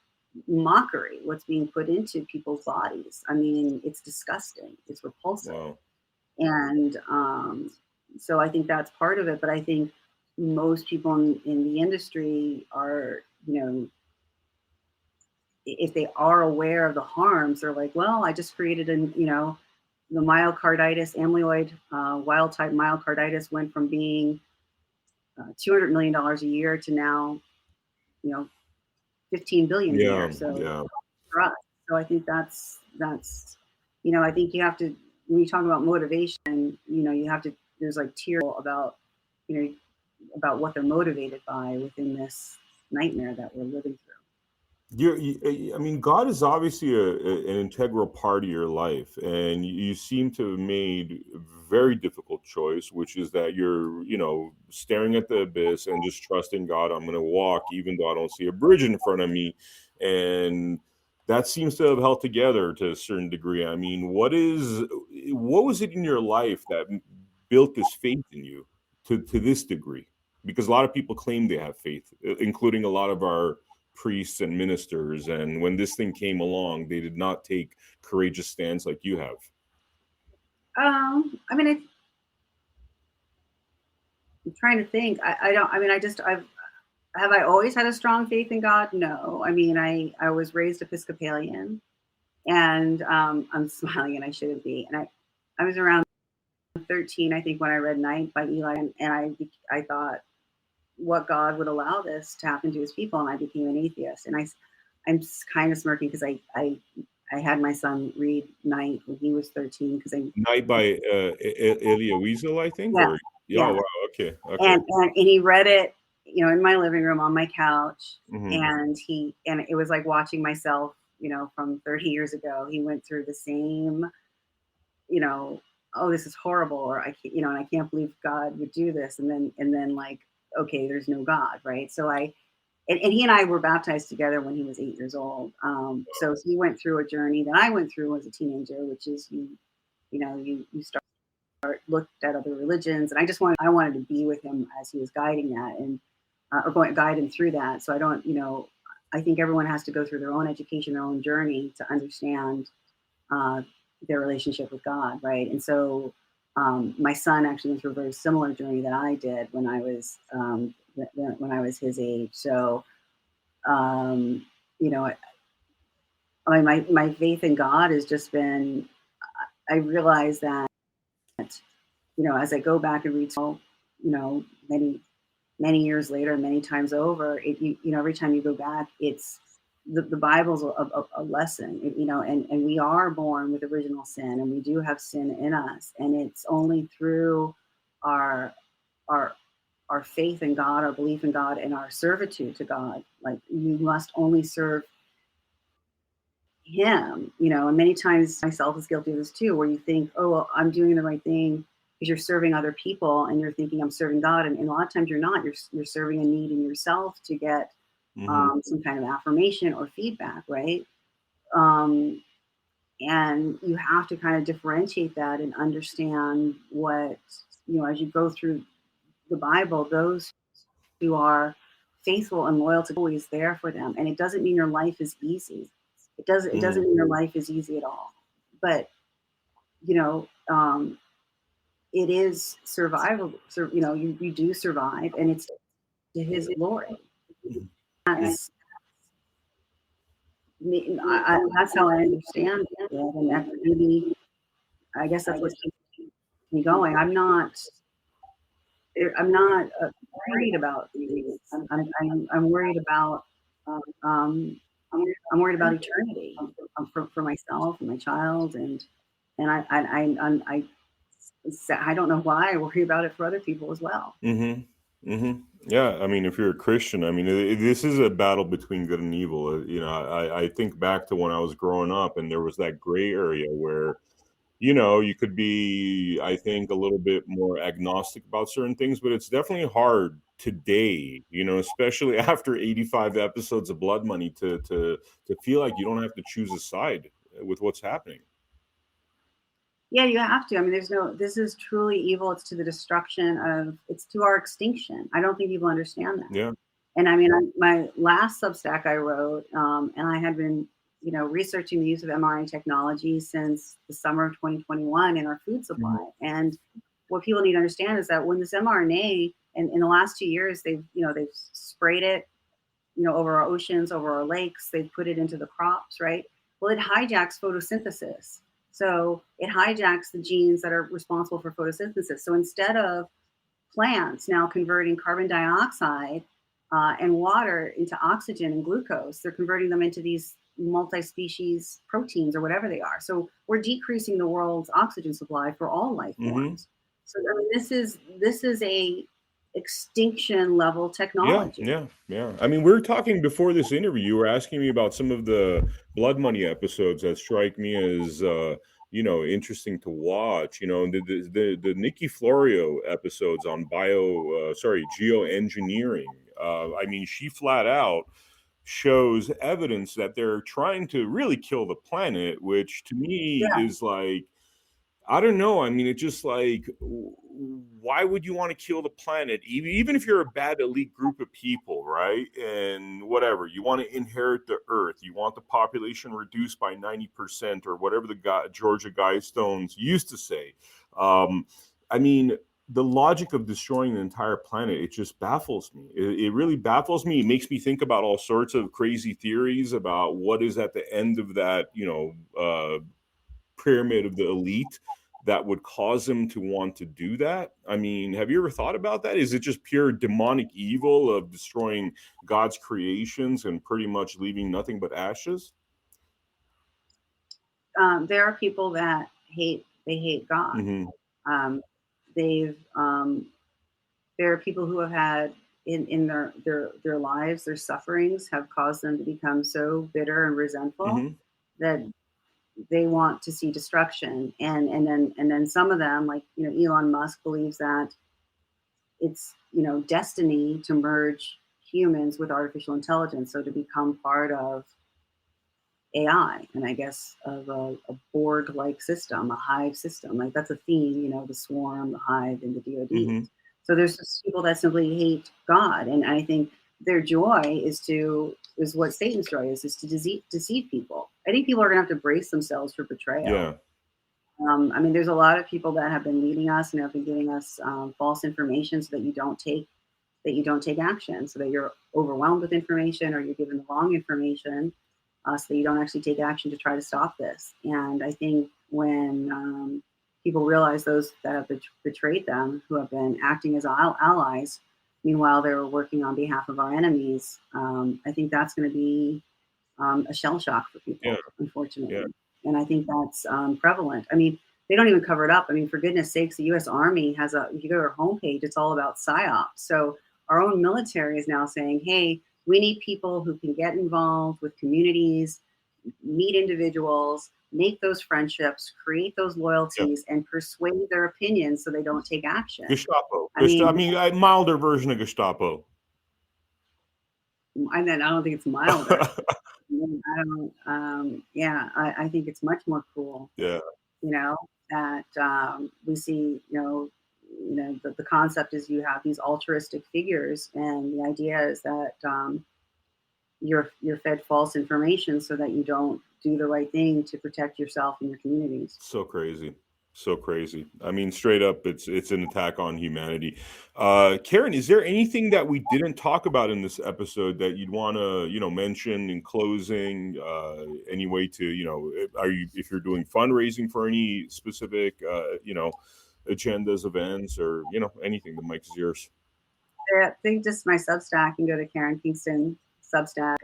mockery what's being put into people's bodies. I mean, it's disgusting. It's repulsive. wow, And so I think that's part of it. But I think most people in the industry are, if they are aware of the harms, they're like, well, I just created the myocarditis, amyloid wild type myocarditis went from being $200 million a year to now, 15 billion a yeah, year. So yeah. for us, so I think that's, I think you have to, when you talk about motivation, you have to, there's like tier about, about what they're motivated by within this nightmare that we're living through. I mean, God is obviously an integral part of your life, and you seem to have made a very difficult choice, which is that you're, staring at the abyss and just trusting God. I'm going to walk, even though I don't see a bridge in front of me, and that seems to have held together to a certain degree. I mean, what was it in your life that built this faith in you to this degree? Because a lot of people claim they have faith, including a lot of our priests and ministers, and when this thing came along, they did not take courageous stands like you have. I mean, I'm trying to think. I don't. I mean, I always had a strong faith in God? No. I mean, I was raised Episcopalian, and I'm smiling, and I shouldn't be. And I was around 13, I think, when I read Night by Eli, and I thought, what God would allow this to happen to his people, and I became an atheist. And I'm kind of smirking because I had my son read Night when he was 13 because Night by Elia Wiesel, I think, yeah, or yeah, oh, yeah. wow, okay, And he read it, in my living room on my couch, hmm and it was like watching myself, from 30 years ago. He went through the same, oh, this is horrible, or and I can't believe God would do this, and then like, okay, there's no God, right? So and he and I were baptized together when he was 8 years old. So he went through a journey that I went through as a teenager, which is you start looked at other religions, and I wanted to be with him as he was guiding that, and or guide him through that. So I don't, I think everyone has to go through their own education, their own journey to understand uh, their relationship with God, right? And so my son actually went through a very similar journey that I did when I was his age. So um, you know, my faith in God has just been, I realize that, as I go back and read, many, many years later, many times over, every time you go back, it's the Bible's a lesson, and we are born with original sin, and we do have sin in us, and it's only through our our our faith in God, our belief in God, and our servitude to God. Like, you must only serve Him, and many times myself is guilty of this too, where you think, oh, well, I'm doing the right thing because you're serving other people, and you're thinking I'm serving God, and a lot of times you're not. You're serving a need in yourself to get Hmm. some kind of affirmation or feedback, right? Um, and you have to kind of differentiate that and understand what, as you go through the Bible, those who are faithful and loyal to God, always there for them. And it doesn't mean your life is easy. It doesn't Hmm. mean your life is easy at all. But you know, um, it is survivable. So, you do survive, and it's to His glory. That's that's how I understand it, and that really, I guess that's what keeps me going. I'm not worried about things. I'm worried about um, I'm worried about eternity, for myself and my child, and I don't know why I worry about it for other people as well. Hmm. Hmm. Yeah, I mean, if you're a Christian, I mean, this is a battle between good and evil. I think back to when I was growing up, and there was that gray area where, you could be, I think, a little bit more agnostic about certain things, but it's definitely hard today, especially after 85 episodes of Blood Money, to feel like you don't have to choose a side with what's happening. Yeah, you have to. I mean, this is truly evil. It's to the destruction it's to our extinction. I don't think people understand that. Yeah. And I mean, my last Substack I wrote, and I had been, researching the use of mRNA technology since the summer of 2021 in our food Mhm. supply. And what people need to understand is that when this mRNA, and in the last 2 years, they've sprayed it, over our oceans, over our lakes. They put it into the crops, right? Well, it hijacks photosynthesis. So it hijacks the genes that are responsible for photosynthesis. So instead of plants now converting carbon dioxide and water into oxygen and glucose, they're converting them into these multi-species proteins or whatever they are. So we're decreasing the world's oxygen supply for all life Hmm. forms. So I mean, this is a extinction level Yeah, technology. yeah, yeah. I mean, we were talking before this interview. You were asking me about some of the Blood Money episodes that strike me as, interesting to watch. The Nikki Florio episodes on geoengineering. I mean, she flat out shows evidence that they're trying to really kill the planet, which to me Yeah. is like, I don't know. I mean, it's just like, why would you want to kill the planet? Even if you're a bad elite group of people, right? And whatever, you want to inherit the earth, you want the population reduced by 90% or whatever the Georgia Guidestones used to say. Um, I mean, the logic of destroying the entire planet, it just baffles me. It really baffles me. It makes me think about all sorts of crazy theories about what is at the end of that, pyramid of the elite that would cause them to want to do that? I mean, have you ever thought about that? Is it just pure demonic evil of destroying God's creations and pretty much leaving nothing but ashes? There are people that hate God. Hmm. Um, they've There are people who have had in their lives, their sufferings have caused them to become so bitter and resentful Hmm. that they want to see destruction. And then some of them, like, Elon Musk, believes that it's, destiny to merge humans with artificial intelligence, so to become part of AI, and I guess of a Borg-like system, a hive system. Like, that's a theme, the swarm, the hive, and the DoD. Hmm. So there's just people that simply hate God, and I think their joy is what Satan's joy is to deceive people. I think people are gonna have to brace themselves for betrayal. Yeah. I mean, there's a lot of people that have been leading us and have been giving us false information so that you don't take action, so that you're overwhelmed with information or you're given the wrong information. so that you don't actually take action to try to stop this. And I think when people realize those that have betrayed them, who have been acting as allies, meanwhile they're working on behalf of our enemies, I think that's going to be a shell shock for Yeah. people, Yeah. unfortunately. And I think that's prevalent. I mean, they don't even cover it up. I mean, for goodness sakes, the U.S. Army has if you go to our homepage, it's all about PSYOP. So our own military is now saying, hey, we need people who can get involved with communities, meet individuals, make those friendships, create those Yeah. loyalties, and persuade their opinions so they don't take action. Gestapo. I mean, a milder version of Gestapo. I don't think it's milder. I don't. Yeah, I think it's much more cruel. Yeah. You know that we see. The concept is you have these altruistic figures, and the idea is that you're fed false information so that you don't do the right thing to protect yourself and your communities. So crazy. So crazy. I mean, straight up, it's an attack on humanity. Karen, is there anything that we didn't talk about in this episode that you'd want to, mention in closing? Any way to, if you're doing fundraising for any specific, agendas, events, or anything? The mic is yours. I think just my Substack. You can go to Karen Kingston Substack.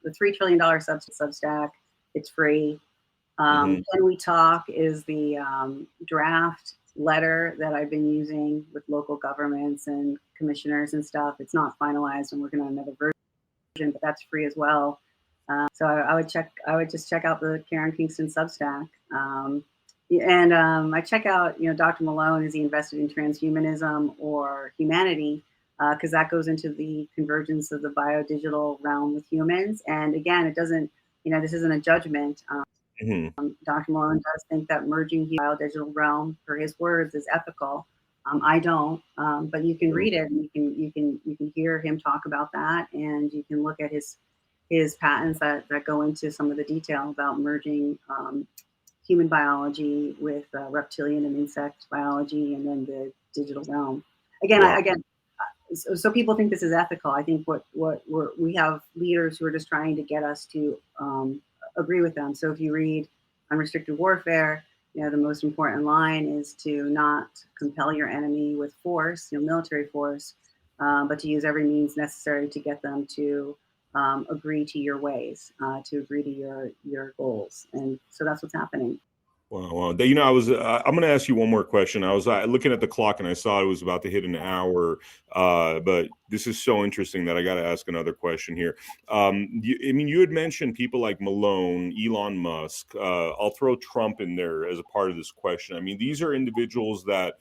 The $3 trillion Substack. It's free. Can We Talk is the draft letter that I've been using with local governments and commissioners and stuff. It's not finalized. I'm working on another version, but that's free as well. So I would just check out the Karen Kingston Substack. I check out, Dr. Malone, is he invested in transhumanism or humanity? Because that goes into the convergence of the biodigital realm with humans. And again, it doesn't, this isn't a judgment. Dr. Malone does think that merging the biodigital realm, per his words, is ethical. I don't, but you can read it, and you can hear him talk about that, and you can look at his patents that go into some of the detail about merging human biology with reptilian and insect biology, and then the digital realm. So people think this is ethical. I think we have leaders who are just trying to get us to agree with them. So if you read Unrestricted Warfare, the most important line is to not compel your enemy with force, military force, but to use every means necessary to get them to agree to your ways, to agree to your goals. And so that's what's happening. Wow. I was. I'm going to ask you one more question. I was looking at the clock and I saw it was about to hit an hour. But this is so interesting that I got to ask another question here. You had mentioned people like Malone, Elon Musk. I'll throw Trump in there as a part of this question. I mean, these are individuals that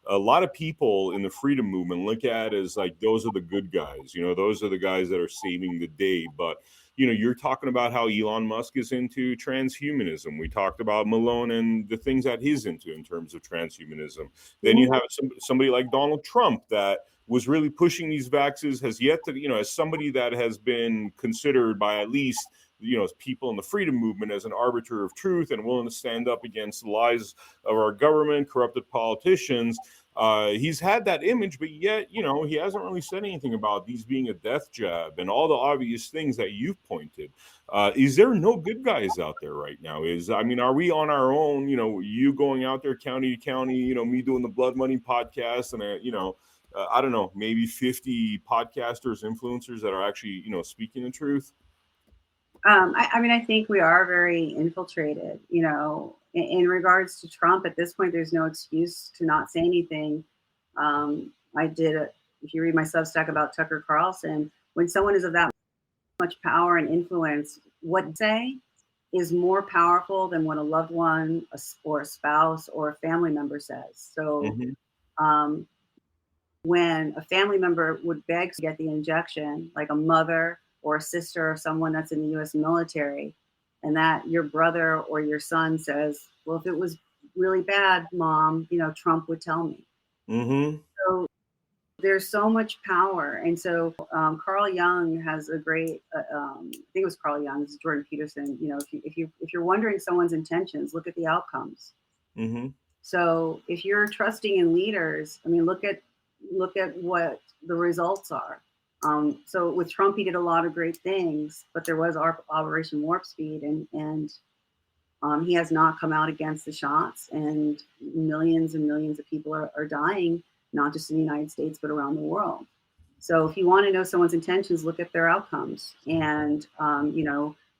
a lot of people in the freedom movement look at as like, those are the good guys. Those are the guys that are saving the day. But you're talking about how Elon Musk is into transhumanism. We talked about Malone and the things that he's into in terms of transhumanism. Then you have somebody like Donald Trump that was really pushing these vaxes, has yet to, as somebody that has been considered by at least, people in the freedom movement as an arbiter of truth and willing to stand up against the lies of our government, corrupted politicians. He's had that image, but yet, he hasn't really said anything about these being a death jab and all the obvious things that you've pointed. Is there no good guys out there right now? Are we on our own? You going out there county to county, me doing the Blood Money podcast, and I don't know, maybe 50 podcasters, influencers that are actually, speaking the truth. I think we are very infiltrated, in regards to Trump. At this point, there's no excuse to not say anything. If you read my Substack about Tucker Carlson, when someone is of that much power and influence, what they say is more powerful than what a loved one or a spouse or a family member says. So when a family member would beg to get the injection, like a mother or a sister or someone that's in the U.S. military, and that your brother or your son says, well, if it was really bad, Mom, Trump would tell me. So there's so much power. And so Carl Jung has a great, I think it was Carl Jung, this is Jordan Peterson, if you're wondering someone's intentions, look at the outcomes. So if you're trusting in leaders, look at what the results are. So with Trump, he did a lot of great things, but there was Operation Warp Speed, and he has not come out against the shots, and millions of people are dying, not just in the United States, but around the world. So if you want to know someone's intentions, look at their outcomes, and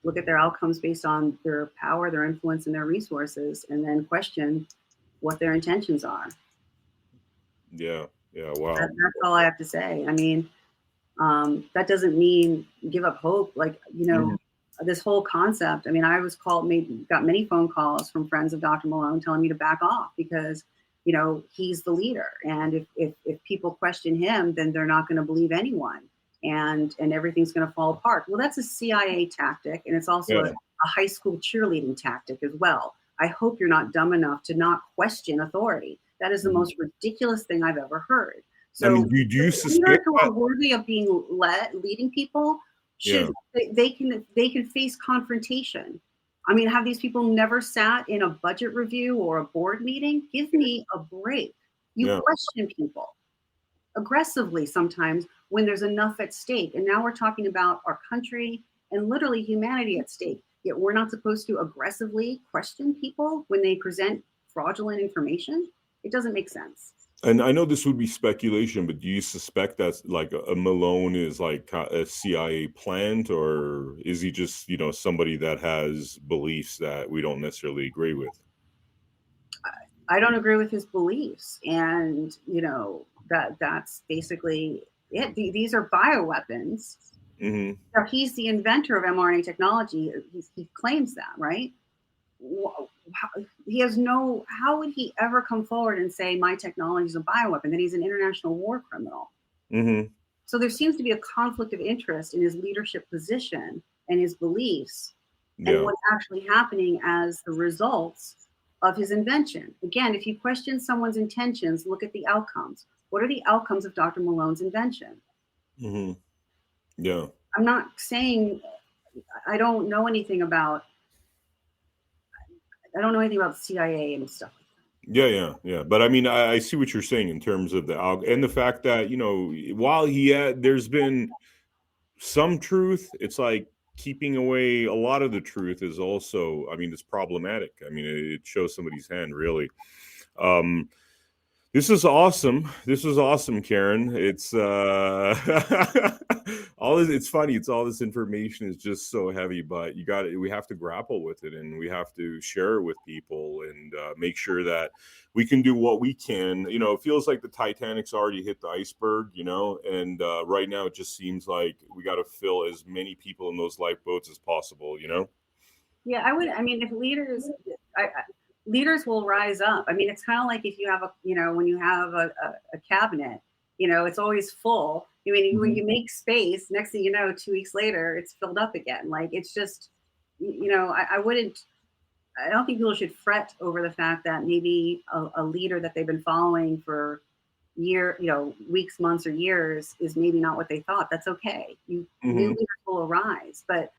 look at their outcomes based on their power, their influence, and their resources, and then question what their intentions are. Yeah. Wow. That's all I have to say. I mean, that doesn't mean give up hope. Like, this whole concept. I mean, I was got many phone calls from friends of Dr. Malone telling me to back off because, he's the leader. And if people question him, then they're not going to believe anyone, and everything's going to fall apart. Well, that's a CIA tactic. And it's also a high school cheerleading tactic as well. I hope you're not dumb enough to not question authority. That is the most ridiculous thing I've ever heard. So, I mean, do you suspect leaders who are worthy of being leading people they can face confrontation. I mean, have these people never sat in a budget review or a board meeting? Give me a break. You question people aggressively sometimes when there's enough at stake. And now we're talking about our country and literally humanity at stake. Yet we're not supposed to aggressively question people when they present fraudulent information. It doesn't make sense. And I know this would be speculation, but do you suspect that like a Malone is like a CIA plant, or is he just, somebody that has beliefs that we don't necessarily agree with? I don't agree with his beliefs. And, that's basically it. These are bioweapons. Mm-hmm. So he's the inventor of mRNA technology. He claims that, right? He has how would he ever come forward and say my technology is a bioweapon? Then he's an international war criminal. Mm-hmm. So there seems to be a conflict of interest in his leadership position and his beliefs and what's actually happening as the results of his invention. Again, if you question someone's intentions, look at the outcomes. What are the outcomes of Dr. Malone's invention? Mm-hmm. Yeah. I'm not saying I don't know anything about the CIA and stuff like that. Yeah. But I mean, I see what you're saying in terms of and the fact that, while there's been some truth, it's like keeping away a lot of the truth is also, I mean, it's problematic. I mean, it shows somebody's hand, really. This is awesome. Karen. It's it's funny. It's all this information is just so heavy, but we have to grapple with it, and we have to share it with people, and make sure that we can do what we can. It feels like the Titanic's already hit the iceberg, and right now it just seems like we got to fill as many people in those lifeboats as possible, Yeah, I mean, if leaders will rise up. I mean, it's kind of like if you have when you have a cabinet, it's always full. I mean, when you make space, next thing you know, 2 weeks later, it's filled up again. Like, it's just, I don't think people should fret over the fact that maybe a leader that they've been following for weeks, months, or years is maybe not what they thought. That's okay. New leaders will arise. But,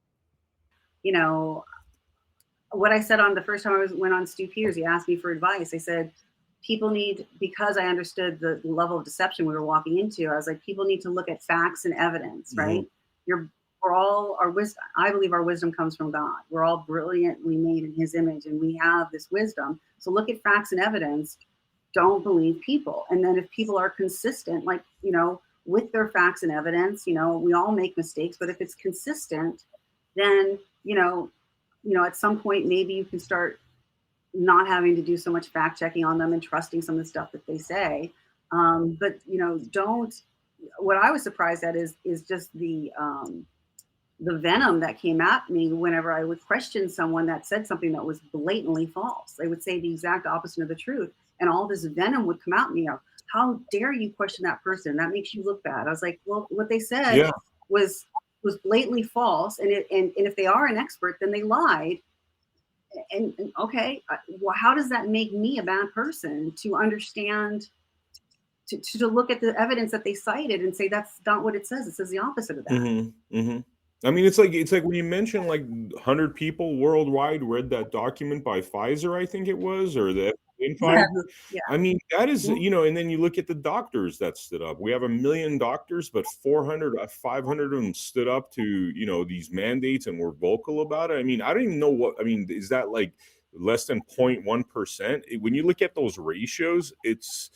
what I said on the first time I went on Stu Peters, he asked me for advice. I said, because I understood the level of deception we were walking into, I was like, people need to look at facts and evidence, right? We're all our wisdom. I believe our wisdom comes from God. We're all brilliantly made in his image, and we have this wisdom. So look at facts and evidence. Don't believe people. And then if people are consistent, like, with their facts and evidence, we all make mistakes, but if it's consistent, then, at some point, maybe you can start not having to do so much fact checking on them and trusting some of the stuff that they say. But, what I was surprised at is just the venom that came at me whenever I would question someone that said something that was blatantly false. They would say the exact opposite of the truth, and all this venom would come out at me. How dare you question that person? That makes you look bad. I was like, well, what they said was blatantly false, and if they are an expert, then they lied. And okay, well, how does that make me a bad person to understand, to look at the evidence that they cited and say that's not what it says? It says the opposite of that. I mean, it's like when you mentioned like 100 people worldwide read that document by Pfizer, I think it was, or the Fighter. Yeah. I mean, that is, Mhm. and then you look at the doctors that stood up. We have 1 million doctors, but 400, 500 of them stood up to, these mandates and were vocal about it. I mean, I don't even know is that like less than 0.1%? When you look at those ratios, it's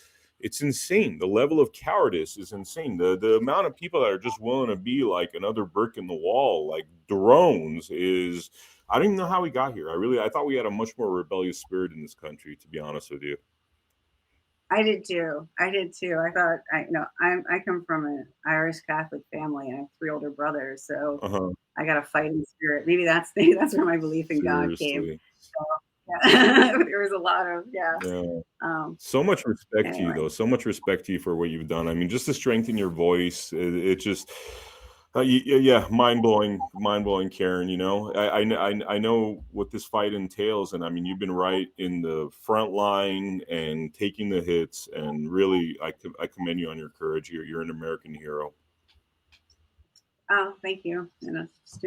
insane. The level of cowardice is insane. The amount of people that are just willing to be like another brick in the wall, like drones, is I don't even know how we got here. I thought we had a much more rebellious spirit in this country, to be honest with you. I did too. I thought I come from an Irish Catholic family and I have 3 older brothers, so Uh-huh. I got a fighting spirit. Maybe that's where my belief in God came. Seriously. So, yeah. There was a lot of Yeah. um, So much respect to you, anyway. though. So much respect to you for what you've done. I mean, just to strengthen your voice, it just, yeah, mind blowing, Karen. I know what this fight entails, and I mean, you've been right in the front line and taking the hits, and really, I commend you on your courage. You're an American hero. Oh, thank you. Just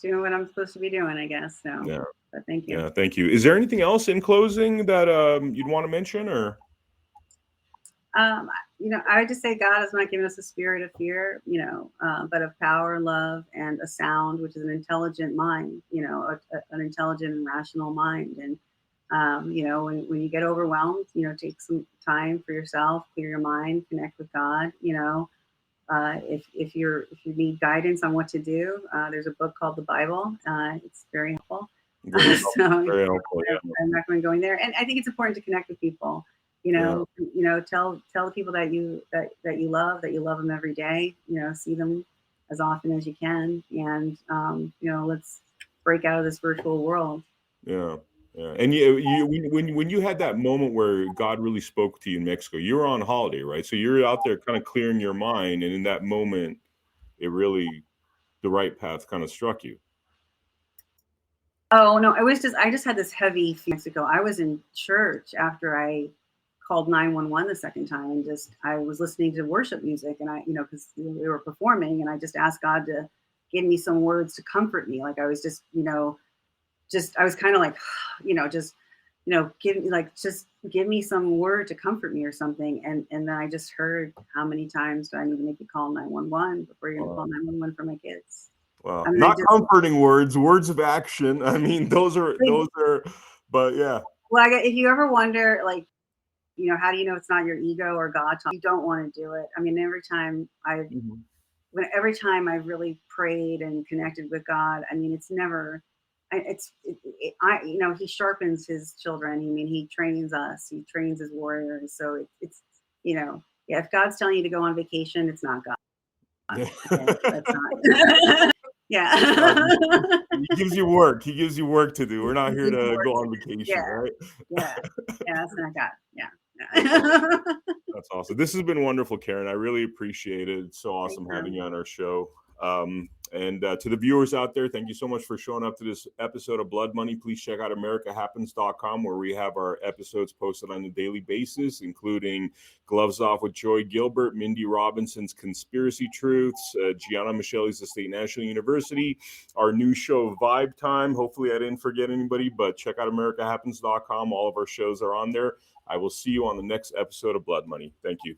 doing what I'm supposed to be doing, I guess. So, Yeah, but thank you. yeah, thank you. Is there anything else in closing that you'd want to mention, or? Um, I would just say God has not given us a spirit of fear, but of power, love, and a sound, which is an intelligent mind, an intelligent and rational mind. And, when you get overwhelmed, take some time for yourself, clear your mind, connect with God. If you need guidance on what to do, there's a book called the Bible. It's very helpful. Very So helpful. Very helpful. Yeah. I recommend going there. And I think it's important to connect with people. Yeah. Tell the people that you love that you love them every day. See them as often as you can, and let's break out of this virtual world. Yeah. Yeah. And when you had that moment where God really spoke to you in Mexico, you were on holiday, right? So you're out there kind of clearing your mind, and in that moment, it really the right path kind of struck you. Oh no, I just had this heavy Mexico. I was in church after I called 911 the second time, and just I was listening to worship music, and because we were performing, and I just asked God to give me some words to comfort me. Like I was just I was kind of like, just give me some word to comfort me or something. And then I just heard, how many times do I need to make you call 911 before you're gonna call 911 for my kids? Well, I mean, not comforting words, words of action. I mean, but yeah. well, if you ever wonder, like, how do you know it's not your ego or God talking? You don't want to do it. I mean, Mhm. every time I've really prayed and connected with God, I mean, it's never, he sharpens his children. I mean, he trains us, he trains his warriors. So yeah, if God's telling you to go on vacation, it's not God. Yeah. Okay, that's not. Yeah. He gives you work. He gives you work to do. We're not He here gives you to work go to on do. vacation, Yeah, right? yeah, yeah. That's not God. That's awesome. Yeah. That's awesome. This has been wonderful, Karen. I really appreciate it. It's so Thank awesome having you. you on our show. And to the viewers out there, thank you so much for showing up to this episode of Blood Money. Please check out AmericaHappens.com, where we have our episodes posted on a daily basis, including Gloves Off with Joy Gilbert, Mindy Robinson's Conspiracy Truths, Gianna Michelli's The State National University, our new show Vibe Time. Hopefully I didn't forget anybody, but check out AmericaHappens.com. All of our shows are on there. I will see you on the next episode of Blood Money. Thank you.